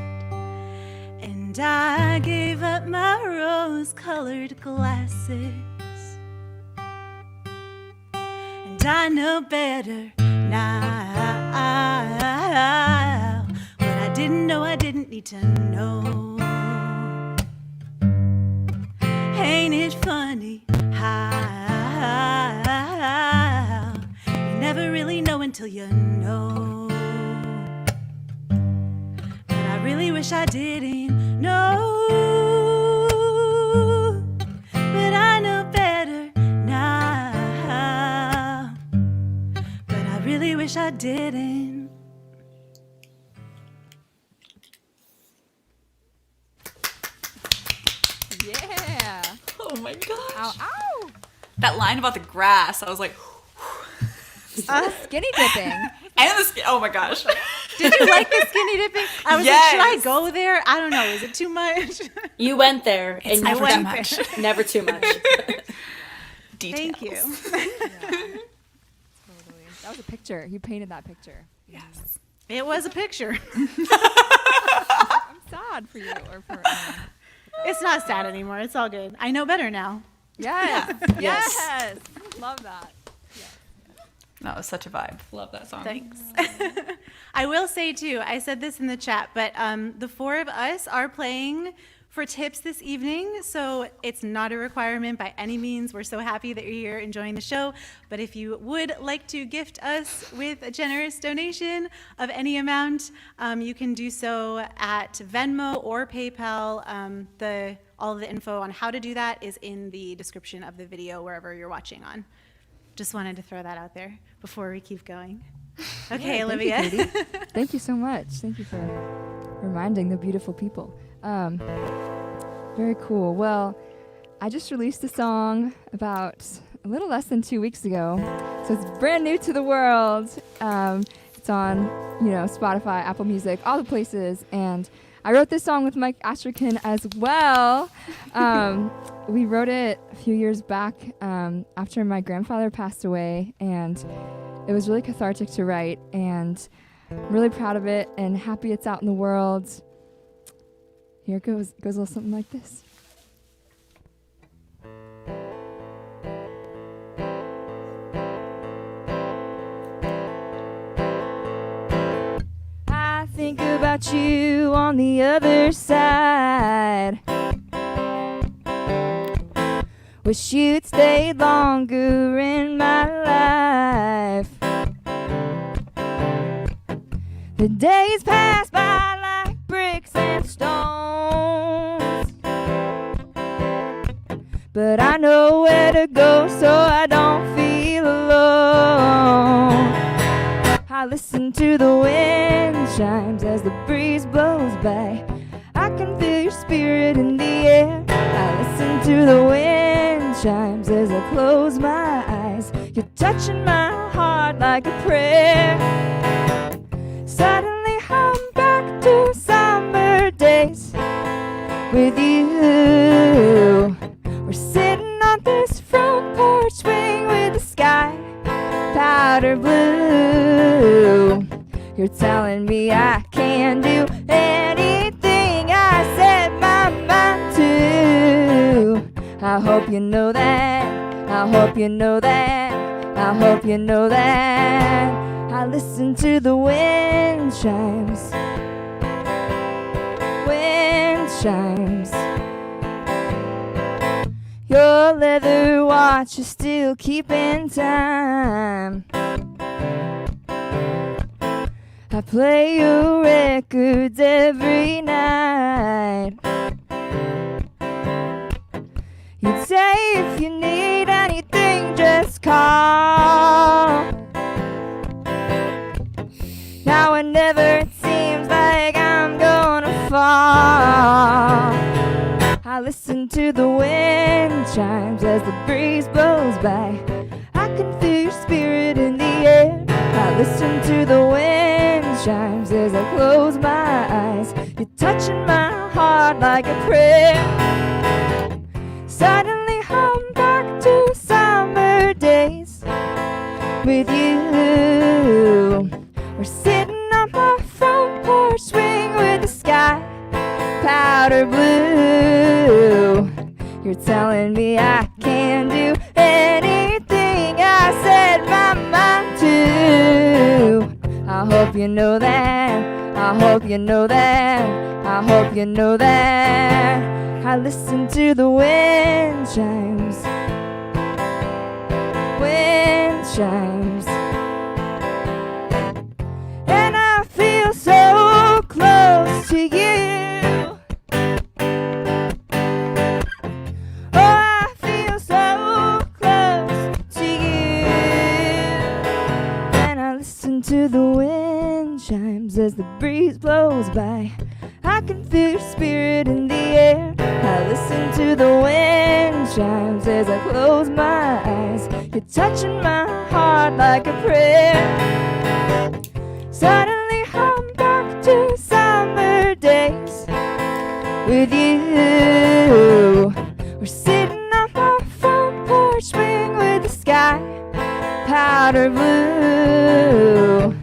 and I gave up my rose-colored glasses. And I know better now. But I didn't need to know. Ain't it funny how you never really know until you know? But I really wish I didn't know. But I know better now. But I really wish I didn't. Yeah. Oh my gosh. Ow, ow. That line about the grass, I was like, Skinny dipping. and the skin. Oh my gosh. Did you like the skinny dipping? I was like, should I go there? I don't know. Is it too much? You went there, It's and never you too went much. never too much. Details. Thank you. Totally. That was a picture. You painted that picture. Yes. It was a picture. I'm sad for you or for It's not sad anymore. It's all good. I know better now. Yes. Yes. Yes. Love that. That was such a vibe. Love that song. Thanks. I will say too, I said this in the chat, but the four of us are playing for tips this evening, so it's not a requirement by any means. We're so happy that you're here enjoying the show, but if you would like to gift us with a generous donation of any amount, you can do so at Venmo or PayPal. All of the info on how to do that is in the description of the video wherever you're watching on. Just wanted to throw that out there before we keep going. Okay, Yeah, Olivia. Thank you, Katie. Thank you so much. Thank you for reminding the beautiful people. Very cool. Well, I just released a song about a little less than 2 weeks ago, so it's brand new to the world. It's on, Spotify, Apple Music, all the places, and I wrote this song with Mike Astrican as well. We wrote it a few years back after my grandfather passed away, and it was really cathartic to write, and I'm really proud of it and happy it's out in the world. Here it goes. It goes a little something like this. I think about you on the other side. Wish you'd stayed longer in my life. The days pass by like bricks and stones, but I know where to go so I don't feel alone. I listen to the wind chimes as the breeze blows by. I can feel your spirit in the air. I listen to the wind chimes as I close my eyes. You're touching my heart like a prayer. Suddenly I'm back to summer days with you. We're sitting on this front porch swing with the sky powder blue. You're telling me I can do anything I set my mind to. I hope you know that. I hope you know that. I hope you know that. I listen to the wind chimes. Wind chimes. Your leather watch is still keeping time. I play your records every night. You'd say if you need anything, just call. Now whenever it seems like I'm gonna fall, I listen to the wind chimes as the breeze blows by. I can feel your spirit in the air. I listen to the wind chimes as I close my eyes. You're touching my heart like a prayer. Suddenly I'm back to summer days with you. We're sitting on my front porch swing with the sky powder blue. You're telling me I can do anything I set my mind to. I hope you know that. I hope you know that. I hope you know that. I listen to the wind chimes. Wind chimes. And I feel so close to you. Oh, I feel so close to you. And I listen to the wind chimes as the breeze blows by. I can feel your spirit in the air. I listen to the wind chimes as I close my eyes. You're touching my heart like a prayer. Suddenly I'm back to summer days with you. We're sitting on my front porch swing with the sky powder blue.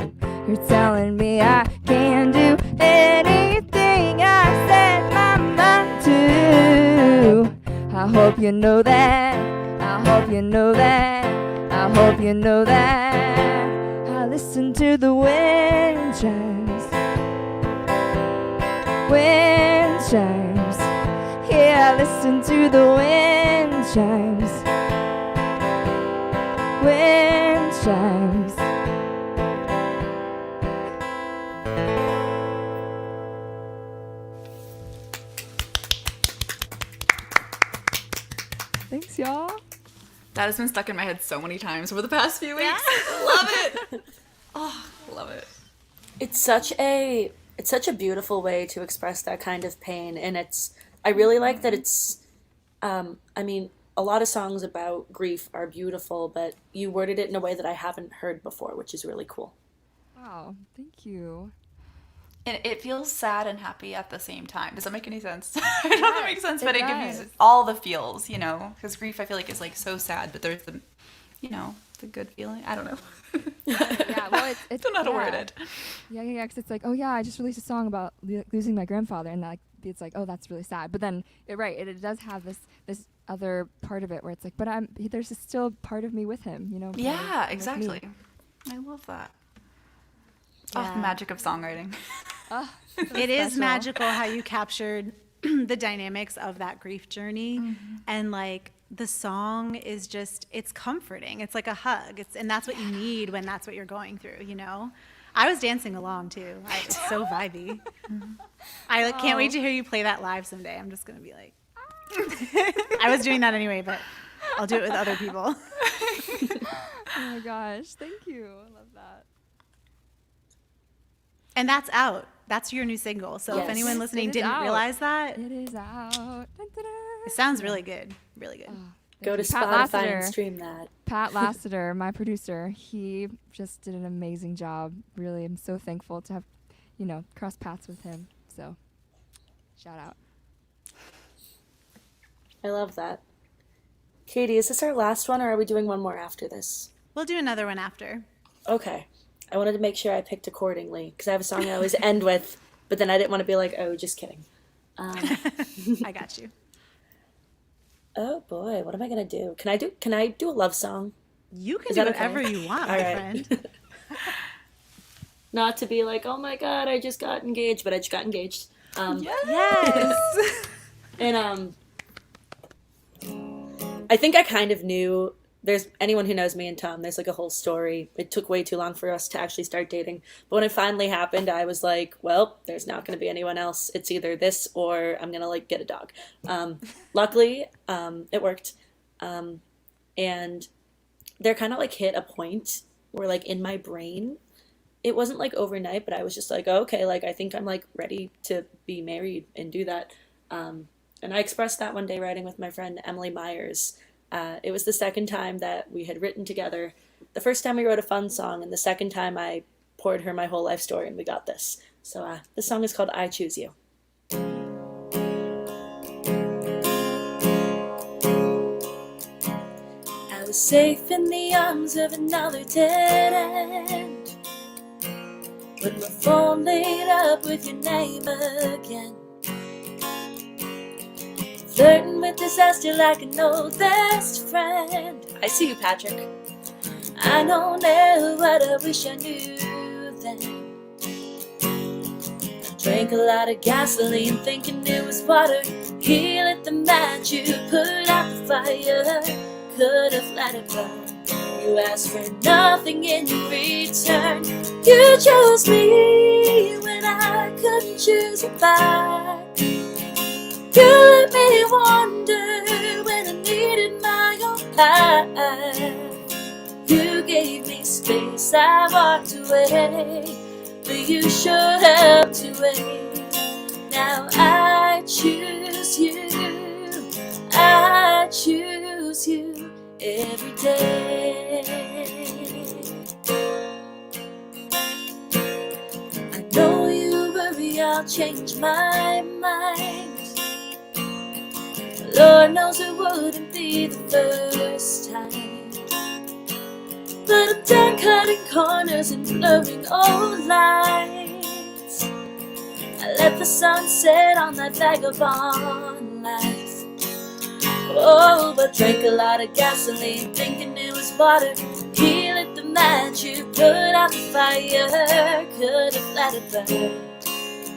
You're telling me I can do anything I set my mind to. I hope you know that. I hope you know that. I hope you know that. I listen to the wind chimes. Wind chimes. Yeah, I listen to the wind chimes. Wind chimes. Thanks, y'all. That has been stuck in my head so many times over the past few weeks. Love it. Oh, love it. It's such a beautiful way to express that kind of pain, and I really like that it's I mean, a lot of songs about grief are beautiful, but you worded it in a way that I haven't heard before, which is really cool. Wow, thank you. And it feels sad and happy at the same time. Does that make any sense? I don't know if that makes sense, but it gives you all the feels, you know? Because grief, I feel like, is like so sad, but there's the, you know, the good feeling. I don't know. Yeah, well, it's don't know how to word it. Yeah, because it's like, oh yeah, I just released a song about losing my grandfather, and like it's like, oh, that's really sad. But then, it does have this other part of it where it's like, but there's still part of me with him, you know? Yeah, exactly. I love that. Yeah. Oh, the magic of songwriting. It is magical how you captured the dynamics of that grief journey. And like the song is just, it's comforting. It's like a hug. And that's what you need when that's what you're going through, you know? I was dancing along too. It's so vibey. I can't wait to hear you play that live someday. I'm just going to be like, I was doing that anyway, but I'll do it with other people. Oh my gosh, thank you. I love that. And that's out. That's your new single. So if Yes. anyone listening It is didn't out. realize that, It is out. Dun, dun, dun. it sounds really good. Really good. Go to Pat Spotify Lassiter. and stream that. Pat Lassiter, my producer, he just did an amazing job. Really, I'm so thankful to have, crossed paths with him. So, shout out. I love that. Katie, is this our last one, or are we doing one more after this? We'll do another one after. Okay. I wanted to make sure I picked accordingly, because I have a song I always end with, but then I didn't want to be like, oh, just kidding. I got you. Oh boy, what am I gonna do? Can I do a love song? You can Is do that okay? whatever you want, All my right. friend. Not to be like, oh my god, I just got engaged, but I just got engaged. Yes. And I think I kind of knew. There's anyone who knows me and Tom, there's like a whole story. It took way too long for us to actually start dating. But when it finally happened, I was like, well, there's not going to be anyone else. It's either this or I'm going to like get a dog. Luckily, it worked. And there kind of like hit a point where like in my brain, it wasn't like overnight, but I was just like, oh, okay, like I think I'm like ready to be married and do that. And I expressed that one day writing with my friend Emily Myers. It was the second time that we had written together. The first time we wrote a fun song, and the second time I poured her my whole life story, and we got this. So this song is called I Choose You. I was safe in the arms of another dead end, when my phone laid up with your name again. Flirting with disaster like an old best friend. I see you, Patrick. I know now what I wish I knew then. I drank a lot of gasoline thinking it was water. He lit the match, you put out the fire. Could have let it burn. You asked for nothing in return. You chose me when I couldn't choose you back. You let me wander when I needed my own path. You gave me space, I walked away, but you showed up to wait. Now I choose you, I choose you every day. I know you worry I'll change my mind. Lord knows it wouldn't be the first time. But I'm done cutting corners and blurring old lines. I let the sun set on that vagabond life. Oh, but drank a lot of gasoline thinking it was water. He lit the match, you put out the fire. Could have let it burn.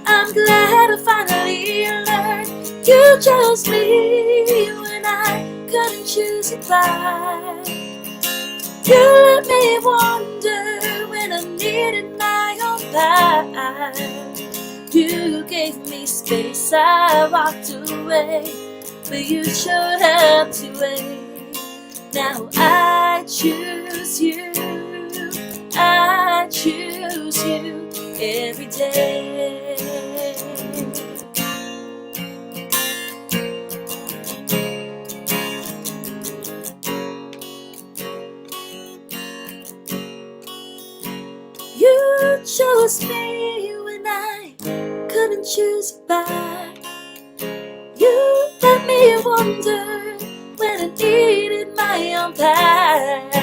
I'm glad I finally learned you chose me when I couldn't choose you back. You let me wander when I needed my own path. You gave me space, I walked away, but you showed up to wait. Now I choose you, I choose you every day. You chose me when I couldn't choose you back. You let me wonder when I needed my own path.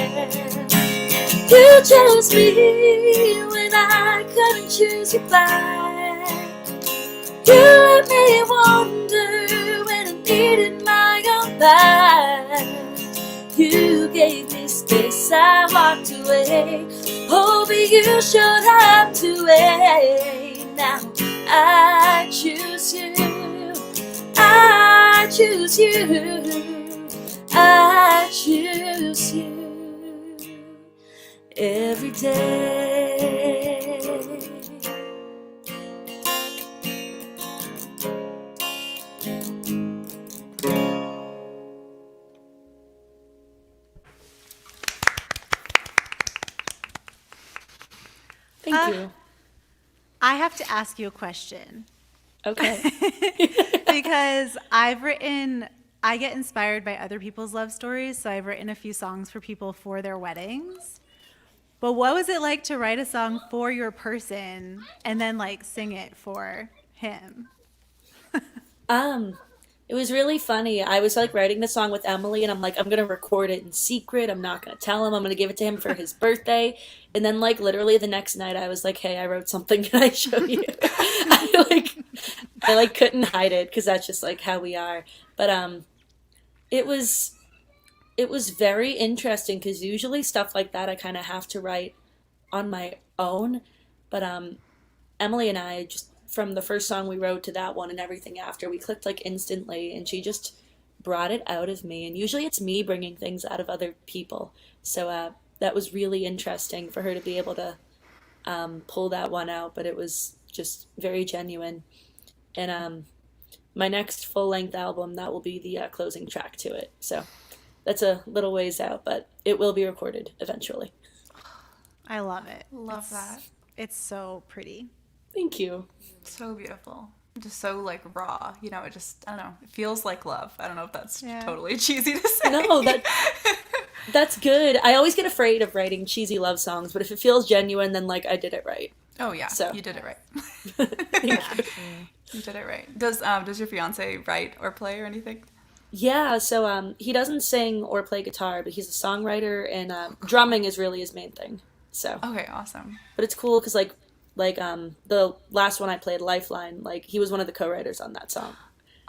You chose me when I couldn't choose you back. You let me wonder when I needed my own path. You gave me space, I walked away. Oh, but you showed up to wait. Now I choose you, I choose you, I choose you every day. Thank you. I have to ask you a question. Okay. Because I get inspired by other people's love stories, so I've written a few songs for people for their weddings. But what was it like to write a song for your person and then like sing it for him? It was really funny. I was like writing the song with Emily, and I'm like, I'm gonna record it in secret. I'm not gonna tell him. I'm gonna give it to him for his birthday. And then like literally the next night, I was like, hey, I wrote something. Can I show you? I couldn't hide it because that's just like how we are. But it was very interesting because usually stuff like that I kind of have to write on my own. But Emily and I just from the first song we wrote to that one and everything after, we clicked like instantly, and she just brought it out of me. And usually it's me bringing things out of other people. So that was really interesting for her to be able to pull that one out, but it was just very genuine. And my next full-length album, that will be the closing track to it. So that's a little ways out, but it will be recorded eventually. I love it. Love that. It's so pretty. Thank you. So beautiful. Just so like raw, you know, it just, I don't know, it feels like love. I don't know if that's totally cheesy to say. No, that's good. I always get afraid of writing cheesy love songs, but if it feels genuine, then like I did it right. Oh yeah, So. you did it right. Thank you. You did it right. Does your fiance write or play or anything? Yeah, so he doesn't sing or play guitar, but he's a songwriter, and drumming is really his main thing. So, Okay, awesome. but it's cool because like the last one I played, Lifeline, like he was one of the co-writers on that song.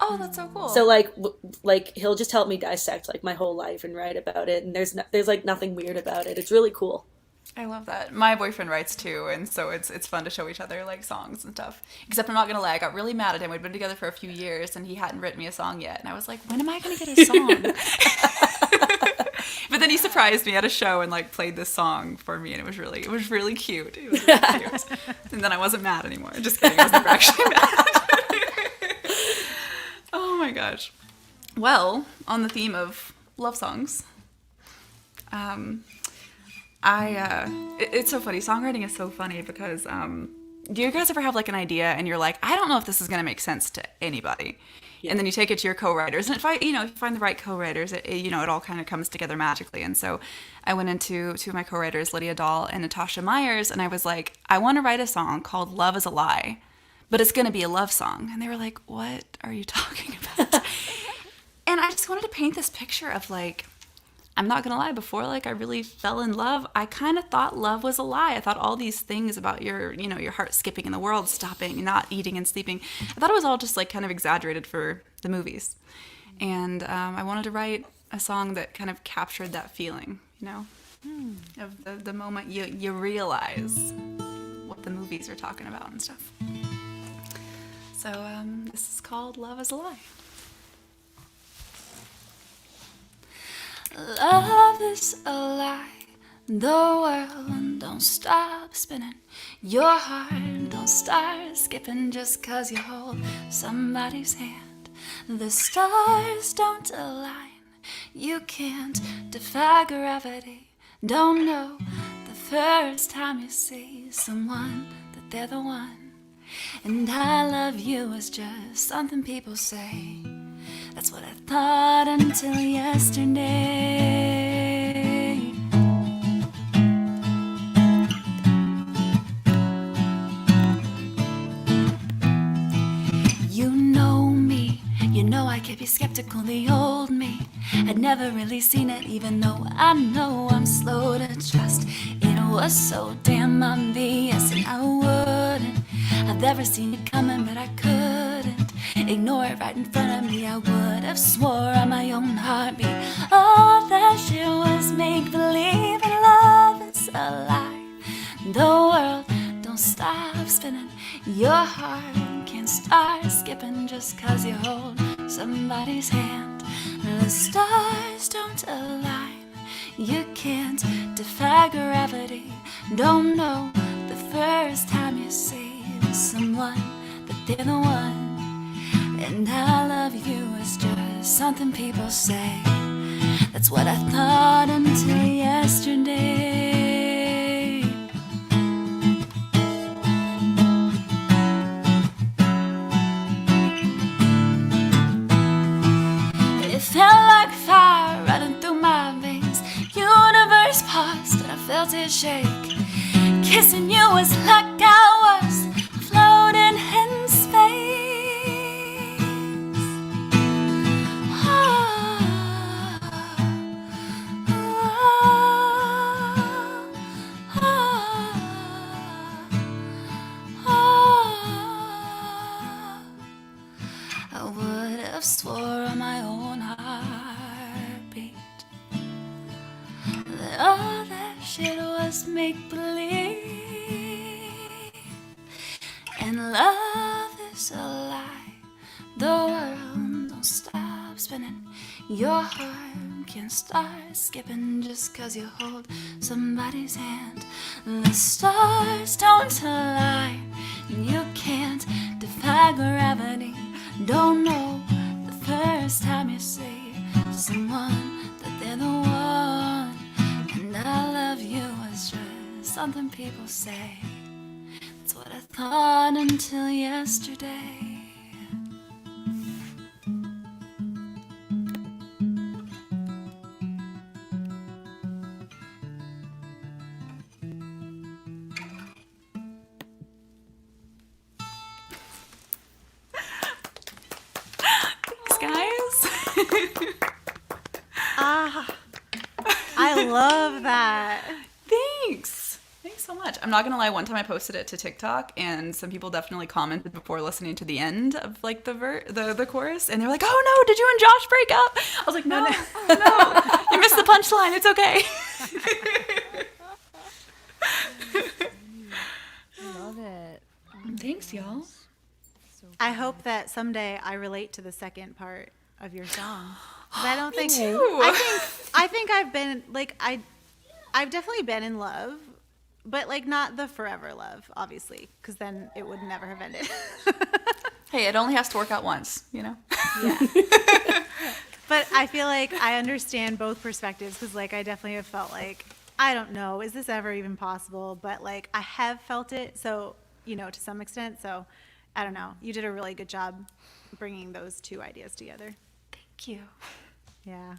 Oh, that's so cool. So like he'll just help me dissect like my whole life and write about it, and there's like nothing weird about it. It's really cool. I love that. My boyfriend writes too, and so it's fun to show each other like songs and stuff. Except I'm not gonna lie, I got really mad at him. We'd been together for a few years, and he hadn't written me a song yet. And I was like, when am I gonna get a song? But then he surprised me at a show and like played this song for me, and it was really cute. It was really cute. And then I wasn't mad anymore. Just kidding. I was never actually mad. Oh my gosh. Well, on the theme of love songs, it's so funny. Songwriting is so funny because do you guys ever have like an idea and you're like, I don't know if this is going to make sense to anybody, and then you take it to your co-writers, and if you find the right co-writers, it all kind of comes together magically. And so I went into two of my co-writers, Lydia Dahl and Natasha Myers, and I was like, I want to write a song called "Love Is a Lie," but it's going to be a love song. And they were like, what are you talking about? And I just wanted to paint this picture of like, I'm not gonna lie, before like I really fell in love, I kind of thought love was a lie. I thought all these things about your heart skipping in the world, stopping, not eating and sleeping, I thought it was all just like kind of exaggerated for the movies. And I wanted to write a song that kind of captured that feeling, of the moment you realize what the movies are talking about and stuff. So this is called Love Is a Lie. Love is a lie. The world don't stop spinning. Your heart don't start skipping just 'cause you hold somebody's hand. The stars don't align. You can't defy gravity. Don't know the first time you see someone that they're the one. And I love you is just something people say. That's what I thought until yesterday. You know me, you know I could be skeptical, the old me. I'd never really seen it, even though I know I'm slow to trust. It was so damn obvious, and I wouldn't have ever seen it coming, but I couldn't ignore it right in front of me. I would have swore on my own heartbeat all that shit was make-believe, and love is a lie. The world don't stop spinning. Your heart can't start skipping just 'cause you hold somebody's hand. The stars don't align. You can't defy gravity. Don't know the first time you see someone that they're the one. And I love you is just something people say. That's what I thought until yesterday. It felt like fire running through my veins. Universe paused and I felt it shake. Kissing you was like I was floating in space. I would have swore on my own heartbeat that all that shit was make-believe, and love is a lie. The world don't stop spinning. Your heart can start skipping just 'cause you hold somebody's hand. The stars don't lie, and you can't defy gravity. Don't know the first time you see someone that they're the one. And I love you is just something people say. That's what I thought until yesterday. I love that. Thanks so much. I'm not gonna lie, one time I posted it to TikTok and some people definitely commented before listening to the end of like the chorus, and they're like, oh no, did you and Josh break up? I was like, no, you missed the punchline, it's okay. I love it. Thanks, y'all. I hope that someday I relate to the second part of your song. 'Cause I don't think too. I think I've been like I've definitely been in love, but like not the forever love, obviously, because then it would never have ended. Hey, it only has to work out once, you know? Yeah. But I feel like I understand both perspectives, because like I definitely have felt like, I don't know, is this ever even possible? But like I have felt it, so, you know, to some extent. So I don't know. You did a really good job bringing those two ideas together. Thank you. Yeah.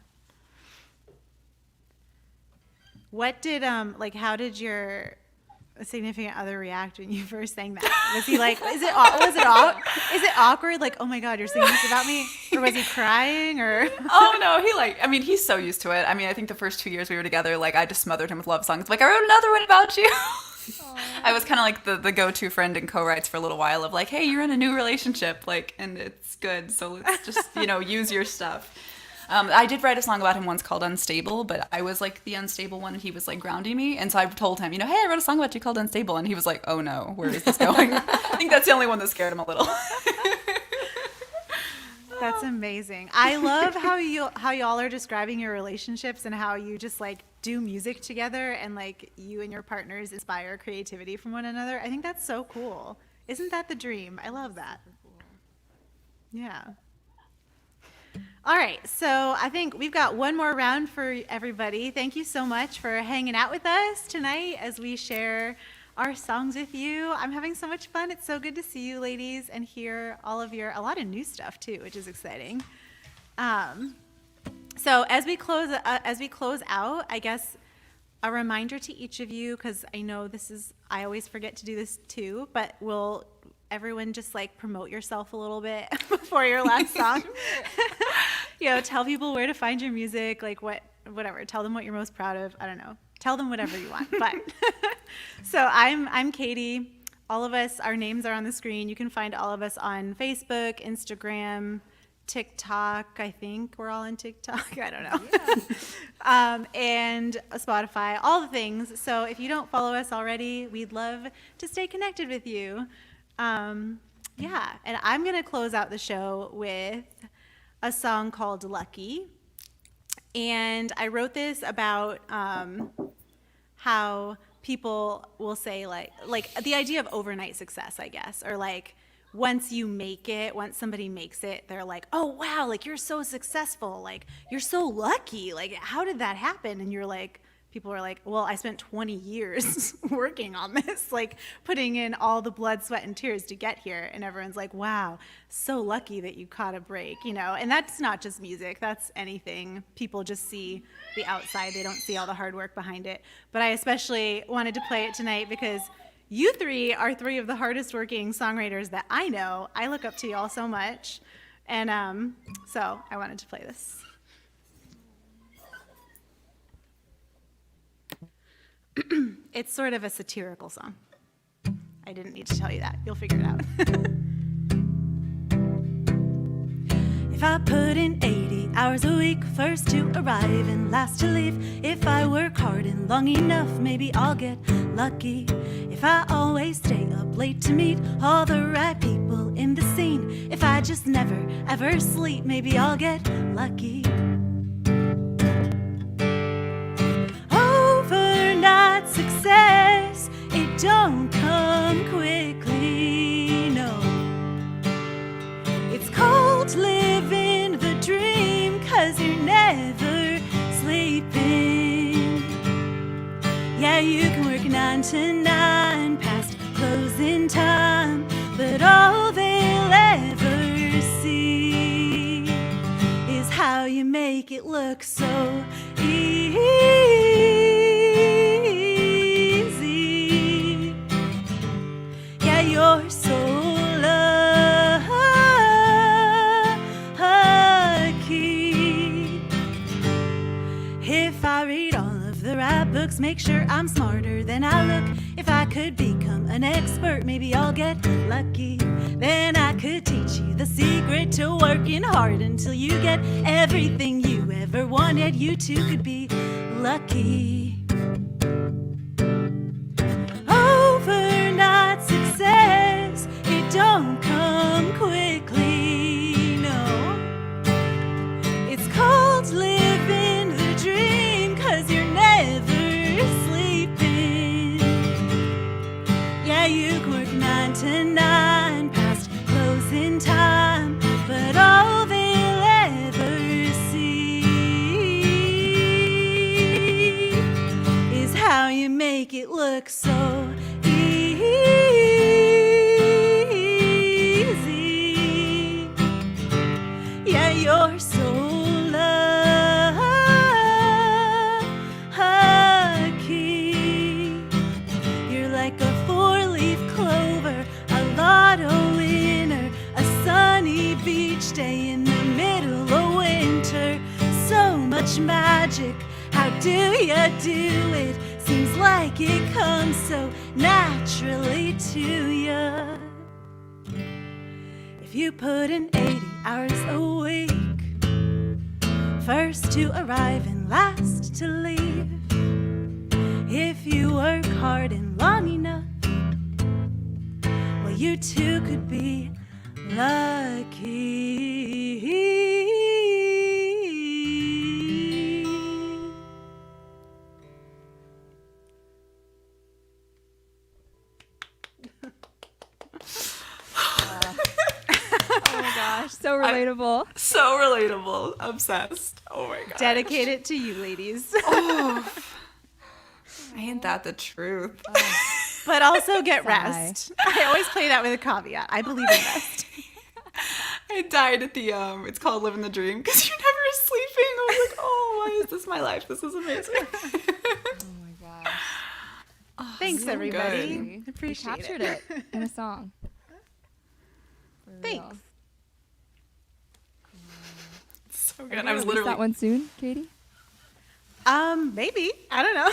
What did like how did your significant other react when you first sang that? Was he like, is it awkward? Like, oh my God, you're singing this about me? Or was he crying? Or Oh no, he's so used to it. I mean, I think the first 2 years we were together, like I just smothered him with love songs. Like, I wrote another one about you. I was kind of like the go-to friend and co-writes for a little while of like, hey, you're in a new relationship, like, and it's good, so let's just, use your stuff. I did write a song about him once called Unstable, but I was like the unstable one and he was like grounding me. And so I told him, hey, I wrote a song about you called Unstable. And he was like, oh no, where is this going? I think that's the only one that scared him a little. That's amazing. I love how y'all are describing your relationships and how you just like do music together and like you and your partners inspire creativity from one another. I think that's so cool. Isn't that the dream? I love that. Yeah. All right, so I think we've got one more round for everybody. Thank you so much for hanging out with us tonight as we share our songs with you. I'm having so much fun. It's so good to see you ladies and hear all of a lot of new stuff too, which is exciting. So as we close out, I guess a reminder to each of you, because I know I always forget to do this too, but everyone just like promote yourself a little bit before your last song. Tell people where to find your music, like whatever. Tell them what you're most proud of. I don't know. Tell them whatever you want. But so I'm Katie. All of us, our names are on the screen. You can find all of us on Facebook, Instagram, TikTok. I think we're all on TikTok. I don't know. Yeah. And Spotify, all the things. So if you don't follow us already, we'd love to stay connected with you. Yeah, and I'm going to close out the show with a song called Lucky. And I wrote this about how people will say like the idea of overnight success, I guess, or like once somebody makes it, they're like, oh wow, like you're so successful, like you're so lucky, like how did that happen? And you're like, people are like, well, I spent 20 years working on this, like putting in all the blood, sweat, and tears to get here. And everyone's like, wow, so lucky that you caught a break, And that's not just music, that's anything. People just see the outside, they don't see all the hard work behind it. But I especially wanted to play it tonight because you three are three of the hardest working songwriters that I know. I look up to y'all so much. And so I wanted to play this. It's sort of a satirical song. I didn't need to tell you that. You'll figure it out. If I put in 80 hours a week, first to arrive and last to leave, if I work hard and long enough, maybe I'll get lucky. If I always stay up late to meet all the right people in the scene. If I just never, ever sleep, maybe I'll get lucky. Overnight success, it don't come quickly, no. It's called living the dream, 'cause you're never sleeping. Yeah, you can work 9 to 9 past closing time, but all they'll ever see is how you make it look so easy. Yeah, you're so lucky. If I read all of the right books, make sure I'm smarter than I look. If I could become an expert, maybe I'll get lucky. Then I could teach you the secret to working hard until you get everything you ever wanted. You too could be lucky. Overnight success, it don't come quickly, no. It's called living the dream, 'cause you're never sleeping. Yeah, you can work 9 to 9 past closing time, but all they'll ever see is how you make it look so easy. Yeah, you're so lucky. You're like a 4-leaf clover, a lotto winner, a sunny beach day in the middle of winter. So much magic, how do you do it? Seems like it comes so naturally to you. If you put in 80 hours a week, first to arrive and last to leave. If you work hard and long enough, well, you too could be lucky. Oh my gosh, so relatable. So relatable. Obsessed. Oh my god. Dedicate it to you, ladies. Ain't that the truth? But also get Sigh. rest. I always play that with a caveat. I believe in rest. I died at the it's called Living the Dream because you're never sleeping. I was like, oh, why is this my life? This is amazing. Oh my gosh. Thanks, so everybody. You Appreciate captured it. it in a song. For real. Thanks. So Are you good. gonna I was release literally that one soon, Katie? Maybe. I don't know.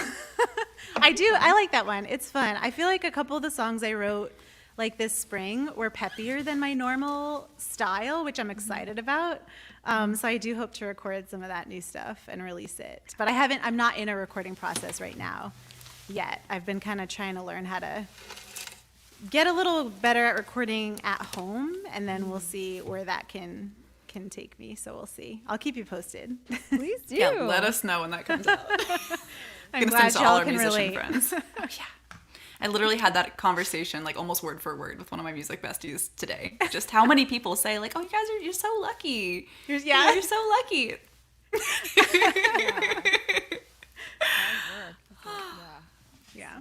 I do. I like that one. It's fun. I feel like a couple of the songs I wrote like this spring were peppier than my normal style, which I'm excited about. So I do hope to record some of that new stuff and release it. But I'm not in a recording process right now yet. I've been kind of trying to learn how to get a little better at recording at home, and then we'll see where that can take me. So we'll see. I'll keep you posted. Please do. yeah. Let us know when that comes out. I'm Gonna glad send to all y'all our can musician relate. friends. Oh yeah. I literally had that conversation like almost word for word with one of my music besties today. Just how many people say like, "Oh, you're so lucky." Yeah. You're so lucky. Yeah.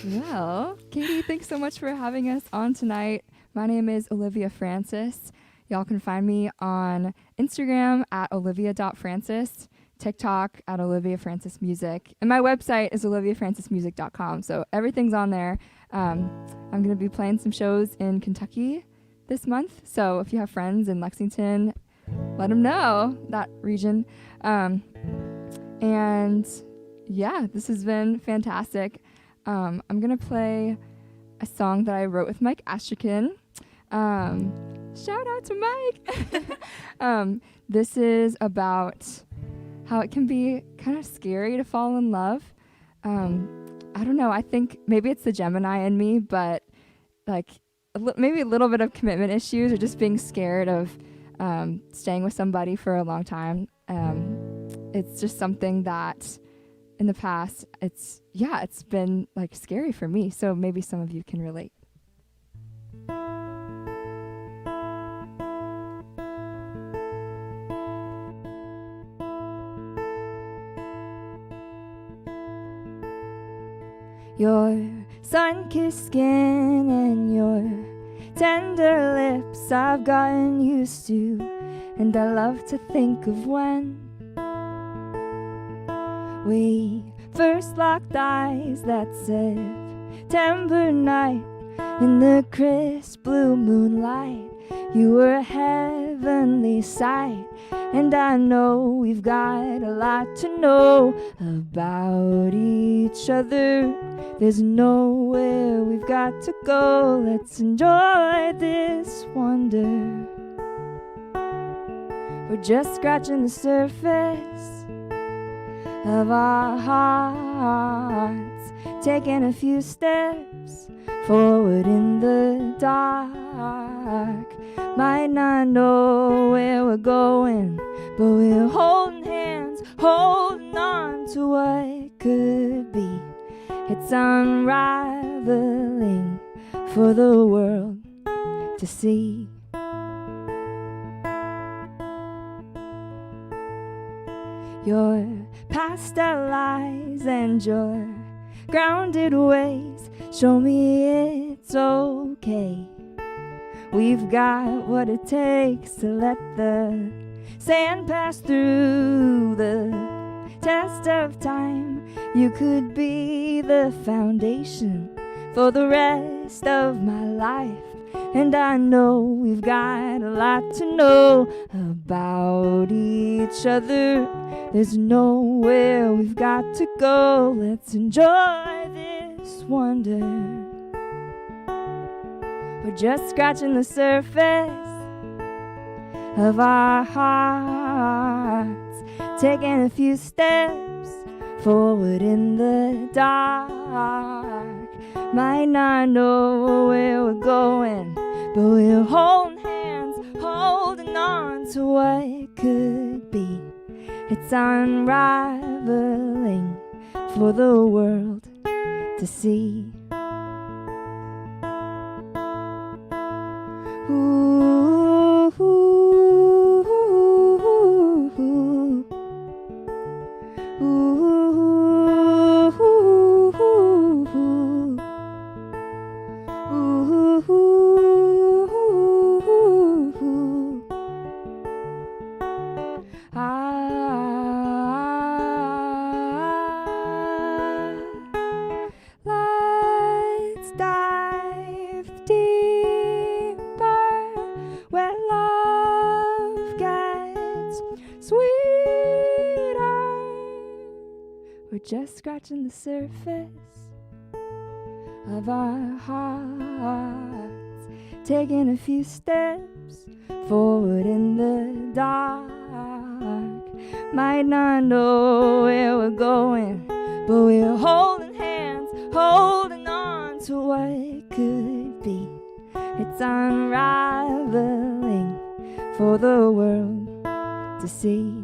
Well, Katie, thanks so much for having us on tonight. My name is Olivia Frances. Y'all can find me on Instagram at olivia.frances, TikTok at Olivia Frances Music, and my website is oliviafrancesmusic.com. So everything's on there. I'm going to be playing some shows in Kentucky this month. So if you have friends in Lexington, let them know, that region. And yeah, this has been fantastic. I'm going to play a song that I wrote with Mike Astrakin. Shout out to Mike. This is about how it can be kind of scary to fall in love. I don't know. I think maybe it's the Gemini in me, but like maybe a little bit of commitment issues or just being scared of staying with somebody for a long time. It's just something that in the past, it's been like scary for me. So maybe some of you can relate. Your sun-kissed skin and your tender lips I've gotten used to, and I love to think of when we first locked eyes that September night in the crisp blue moonlight. You were a heavenly sight, and I know we've got a lot to know about each other. There's nowhere we've got to go. Let's enjoy this wonder. We're just scratching the surface of our hearts, taking a few steps forward in the dark. Might not know where we're going, but we're holding hands, holding on to what could be. It's unraveling for the world to see. Your pastel eyes and your grounded ways show me it's okay. We've got what it takes to let the sand pass through the test of time. You could be the foundation for the rest of my life, and I know we've got a lot to know about each other. There's nowhere we've got to go. Let's enjoy this wonder. We're just scratching the surface of our hearts, taking a few steps forward in the dark. Might not know where we're going, but we're holding hands, holding on to what could be. It's unraveling for the world to see. Ooh, ooh, ooh, ooh, ooh, let's dive deeper where love gets sweeter. We're just scratching the surface of our hearts, taking a few steps forward in the dark. Might not know where we're going, but we're holding hands, holding on to what could be. It's unraveling for the world to see.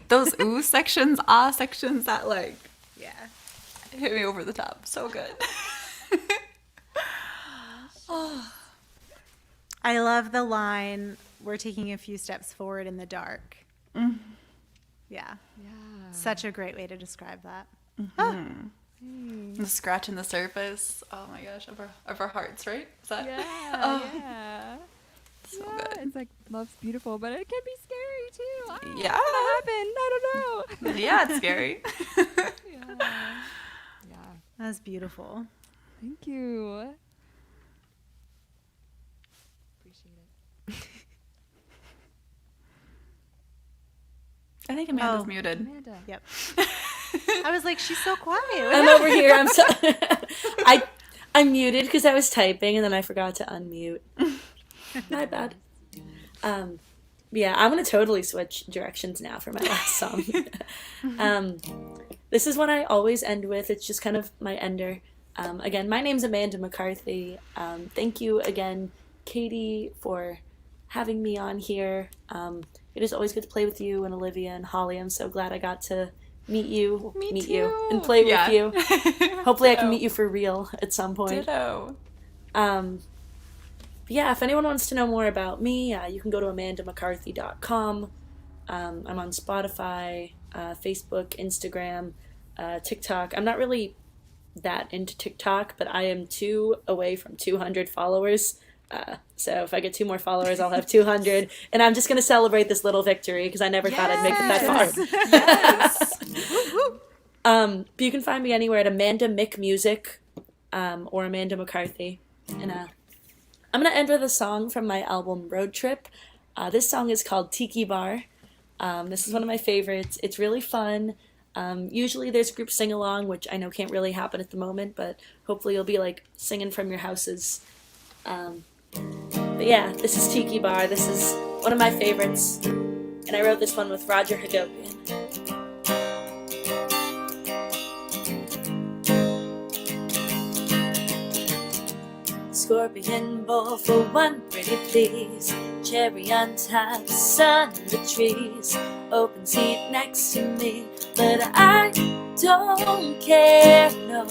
Those ooh sections, ah sections, that like Yeah. hit me over the top. So good. I love the line, we're taking a few steps forward in the dark. Mm. Yeah. Yeah. Such a great way to describe that. The scratching the surface. Oh my gosh, of our hearts, right? Is that? Yeah, Oh, yeah. so Yeah, good. it's like love's beautiful, but it can be scary too. Yeah. What's gonna happen? I don't know. Yeah, it's scary. Yeah. Yeah. That was beautiful. Thank you. Appreciate it. I think Amanda's Oh. muted. Amanda. Yep. I was like, she's so quiet. I'm over here. I'm so I muted because I was typing and then I forgot to unmute. My bad. Yeah, I'm gonna totally switch directions now for my last song. This is one I always end with. It's just kind of my ender. Again, my name's Amanda McCarthy. Thank you again, Katie, for having me on here. It is always good to play with you and Olivia and Holly. I'm so glad I got to meet you, and play with you. Hopefully I can meet you for real at some point. Ditto. Yeah, if anyone wants to know more about me, you can go to amandamccarthy.com. I'm on Spotify, Facebook, Instagram, TikTok. I'm not really that into TikTok, but I am 2 away from 200 followers. So if I get 2 more followers, I'll have 200. And I'm just going to celebrate this little victory because I never thought I'd make it that far. But you can find me anywhere at Amanda Mick Music or Amanda McCarthy. And I'm going to end with a song from my album Road Trip. This song is called Tiki Bar. This is one of my favorites. It's really fun. Usually there's group sing-along, which I know can't really happen at the moment, but hopefully you'll be like singing from your houses. But yeah, this is Tiki Bar. This is one of my favorites. And I wrote this one with Roger Hagopian. Scorpion bowl for one pretty please. Cherry on top, sun in the trees. Open seat next to me, but I don't care, no.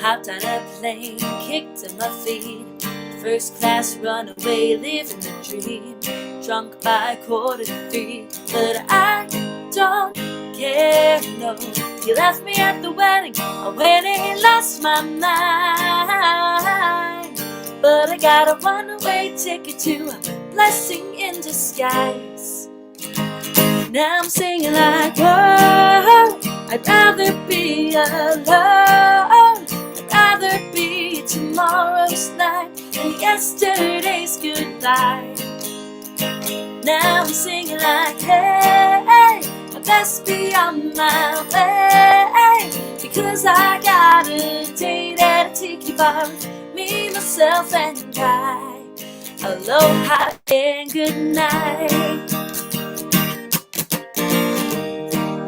Hopped on a plane, kicked to my feet. First class runaway, living the dream. Drunk by 2:45, but I don't care, no. You left me at the wedding, I went and lost my mind. But I got a one-way ticket to a blessing in disguise. Now I'm singing like, whoa, I'd rather be alone. I'd rather be tomorrow's night than yesterday's goodbye. Now I'm singing like, hey, I best be on my way, because I got a date at a tiki bar with me, myself, and I. Aloha and good night.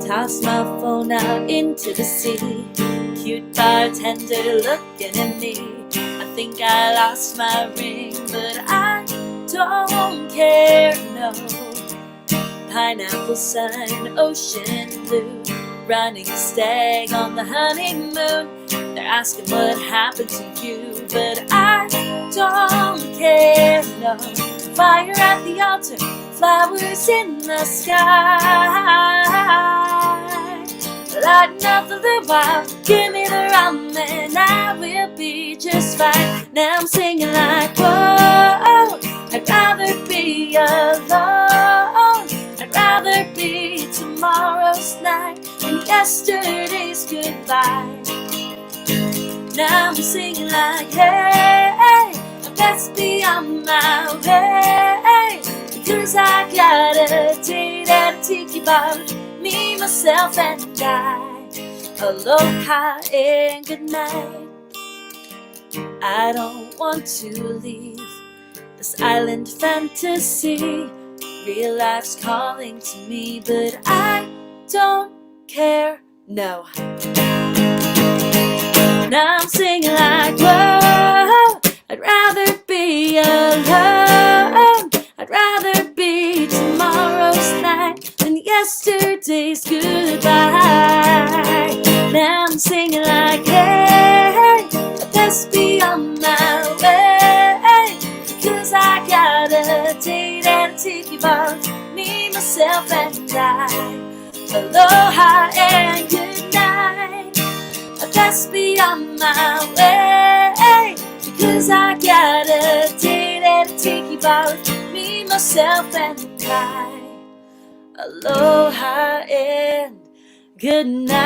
Toss my phone out into the sea. Cute bartender looking at me. I think I lost my ring, but I don't care, no. Pineapple sun, ocean blue. Running a stag on the honeymoon. They're asking what happened to you, but I don't care, no. Fire at the altar, flowers in the sky. Lighten up the luau, give me the rum and I will be just fine. Now I'm singing like, whoa, I'd rather be alone. I'd rather be tomorrow's night than yesterday's goodbye. Now I'm singing like, hey, I best be on my way, because I got a date at a tiki bar with me, myself, and I. Aloha and good night. I don't want to leave this island fantasy. Real life's calling to me, but I don't care, no. Now I'm singing like, whoa, I'd rather be alone. I'd rather be tomorrow's night than yesterday's goodbye. Now I'm singing like, hey, I best be on my way, because I got a date at a tiki bar with me, myself, and I. Aloha and good night. I best be on my way, because I got a date at a tiki bar with me, myself, and I. Aloha and good night.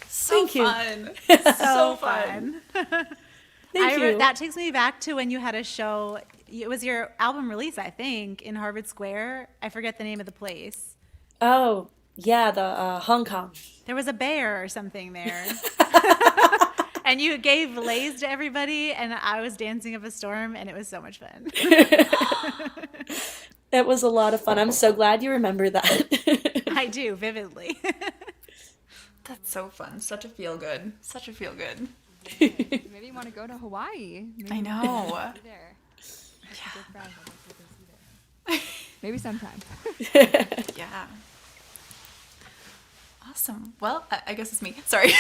So Thank you. fun. So fun. Thank you. That takes me back to when you had a show. It was your album release, I think, in Harvard Square. I forget the name of the place. Oh, yeah, the Hong Kong. There was a bear or something there. And you gave lays to everybody, and I was dancing up a storm, and it was so much fun. It was a lot of fun. I'm so glad you remember that. I do, vividly. That's so fun. Such a feel good. Such a feel good. Maybe you want to go to Hawaii. Maybe I know. there. Maybe sometime. Yeah. Awesome. Well, I guess it's me. Sorry.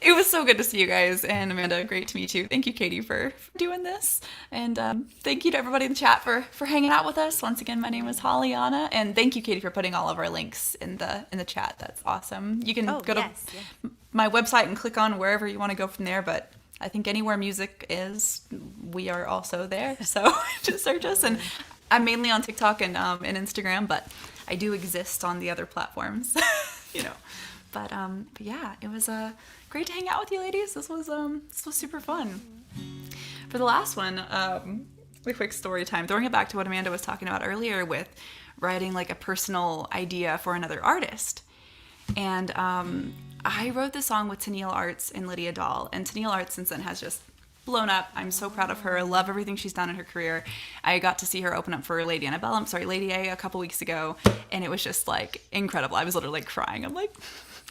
It was so good to see you guys. And Amanda, great to meet you. Thank you, Katie, for doing this. And thank you to everybody in the chat for hanging out with us. Once again, my name is Auna. And thank you, Katie, for putting all of our links in the chat. That's awesome. You can go to my website and click on wherever you want to go from there. But I think anywhere music is, we are also there. So just search us. And I'm mainly on TikTok and Instagram, but I do exist on the other platforms, you know. But yeah, it was great to hang out with you, ladies. This was super fun. For the last one, a quick story time. Throwing it back to what Amanda was talking about earlier with writing like a personal idea for another artist. And I wrote this song with Tennille Arts and Lydia Dahl, and Tennille Arts since then has just blown up. I'm so proud of her. I love everything she's done in her career. I got to see her open up for Lady Lady A a couple weeks ago, and it was just like incredible. I was literally like crying. I'm like,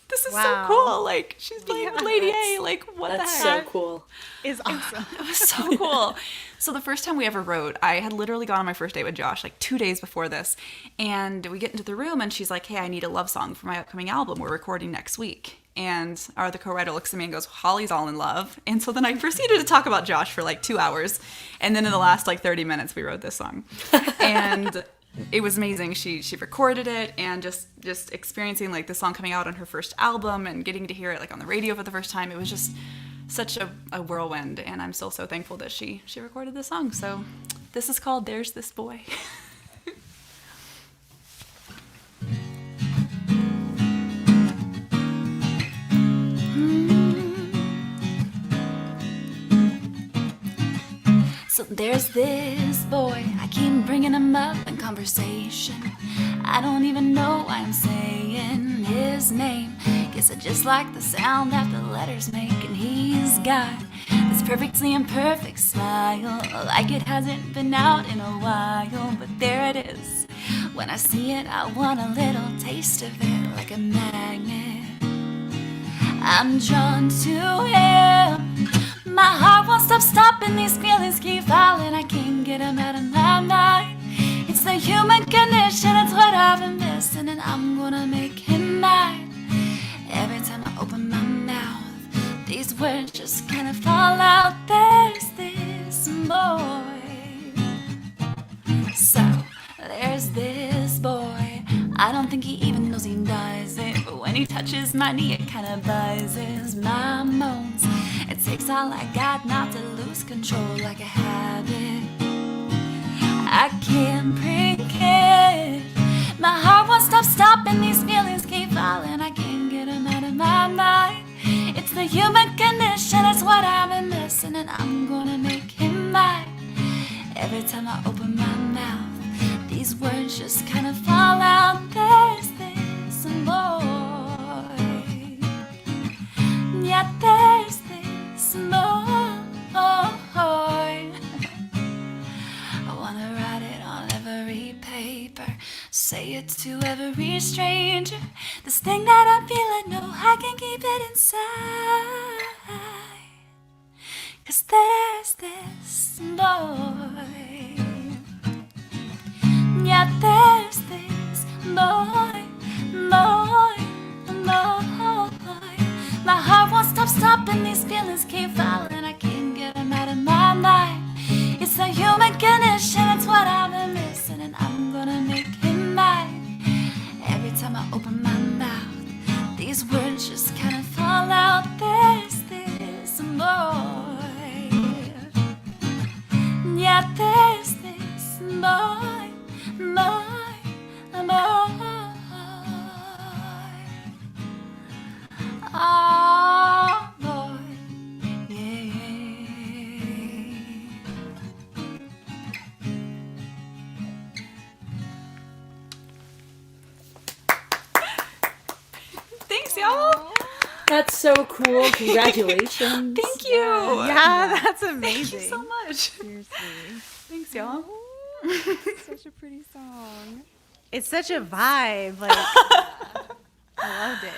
this is so cool. Like, she's playing with Lady A. Like, what the heck? That's so cool. Is awesome. It was so cool. So the first time we ever wrote, I had literally gone on my first date with Josh like 2 days before this, and we get into the room and she's like, hey, I need a love song for my upcoming album. We're recording next week. And the co-writer looks at me and goes, Holly's all in love. And so then I proceeded to talk about Josh for like 2 hours. And then in the last like 30 minutes, we wrote this song. And it was amazing. She recorded it, and just experiencing like the song coming out on her first album and getting to hear it like on the radio for the first time. It was just such a whirlwind. And I'm still so thankful that she recorded this song. So this is called There's This Boy. So there's this boy, I keep bringing him up in conversation. I don't even know why I'm saying his name. Guess I just like the sound that the letters make. And he's got this perfectly imperfect smile, like it hasn't been out in a while. But there it is, when I see it I want a little taste of it, like a magnet. I'm drawn to him. My heart won't stop stopping, these feelings keep falling. I can't get them out of my mind. It's the human condition, it's what I've been missing, and I'm gonna make him mine. Every time I open my mouth, these words just kind of fall out. There's this boy. So, there's this boy. I don't think he even knows he does it, but when he touches my knee, it kind of buzzes my moans. It takes all I got not to lose control, like a habit I can't break it. My heart won't stop stopping, these feelings keep falling. I can't get them out of my mind. It's the human condition, it's what I've been missing, and I'm gonna make him mine. Every time I open my mouth, these words just kind of fall out. There's this boy. Yeah, there's this boy. I wanna write it on every paper, say it to every stranger. This thing that I'm feeling, no, I can keep it inside. 'Cause there's this boy. Yeah, there's this boy. My heart won't stop stopping, these feelings keep falling. I can't get them out of my mind. It's a human condition, it's what I've been missing, and I'm gonna make him mine. Every time I open my mouth, these words just kind of fall out. That's so cool. Congratulations. Thank you. Yeah, that's amazing. Thank you so much. Seriously. Thanks, y'all. Such a pretty song. It's such a vibe. Like, I loved it.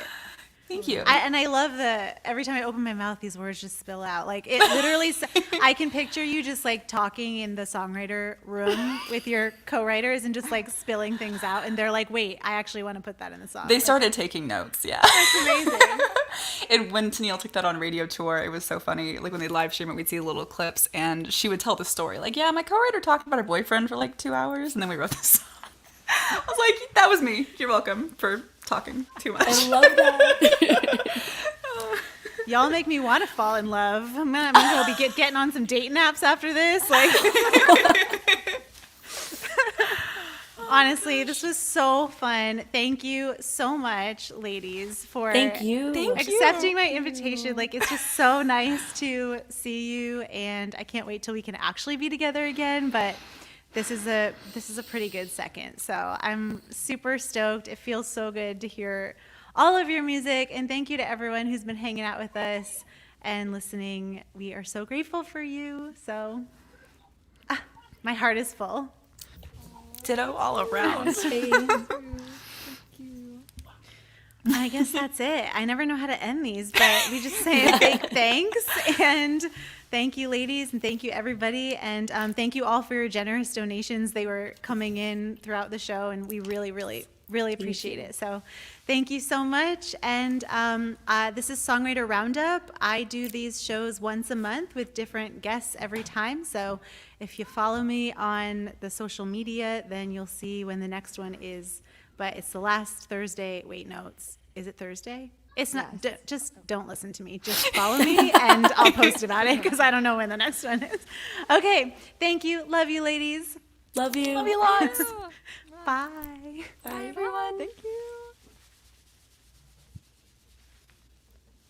Thank you. I love every time I open my mouth, these words just spill out. Like it literally, I can picture you just like talking in the songwriter room with your co-writers and just like spilling things out. And they're like, wait, I actually want to put that in the song. They started taking notes, yeah. That's amazing. And when Tennille took that on radio tour, it was so funny. Like when they live stream it, we'd see little clips and she would tell the story. Like, yeah, my co-writer talked about her boyfriend for like 2 hours and then we wrote this song. I was like, that was me. You're welcome for talking too much. I love that. Y'all make me want to fall in love. I'm gonna be getting on some dating apps after this. Like, honestly, this was so fun. Thank you so much, ladies, for Thank you. accepting my invitation. Like, it's just so nice to see you, and I can't wait till we can actually be together again. But this is a pretty good second. So I'm super stoked. It feels so good to hear all of your music, and thank you to everyone who's been hanging out with us and listening. We are so grateful for you. So my heart is full. Ditto all around. I guess that's it. I never know how to end these, but we just say a big thanks. And thank you, ladies, and thank you, everybody. And thank you all for your generous donations. They were coming in throughout the show, and we really, really, really appreciate it. So thank you so much. And this is Songwriter RoundUp. I do these shows once a month with different guests every time. So if you follow me on the social media, then you'll see when the next one is. But it's the last Thursday. Wait, no, is it Thursday? It's not. Yes. Just don't listen to me. Just follow me, and I'll post about it because I don't know when the next one is. Okay, thank you. Love you, ladies. Love you. Love you lots. Bye. Bye. Bye, everyone. Thank you.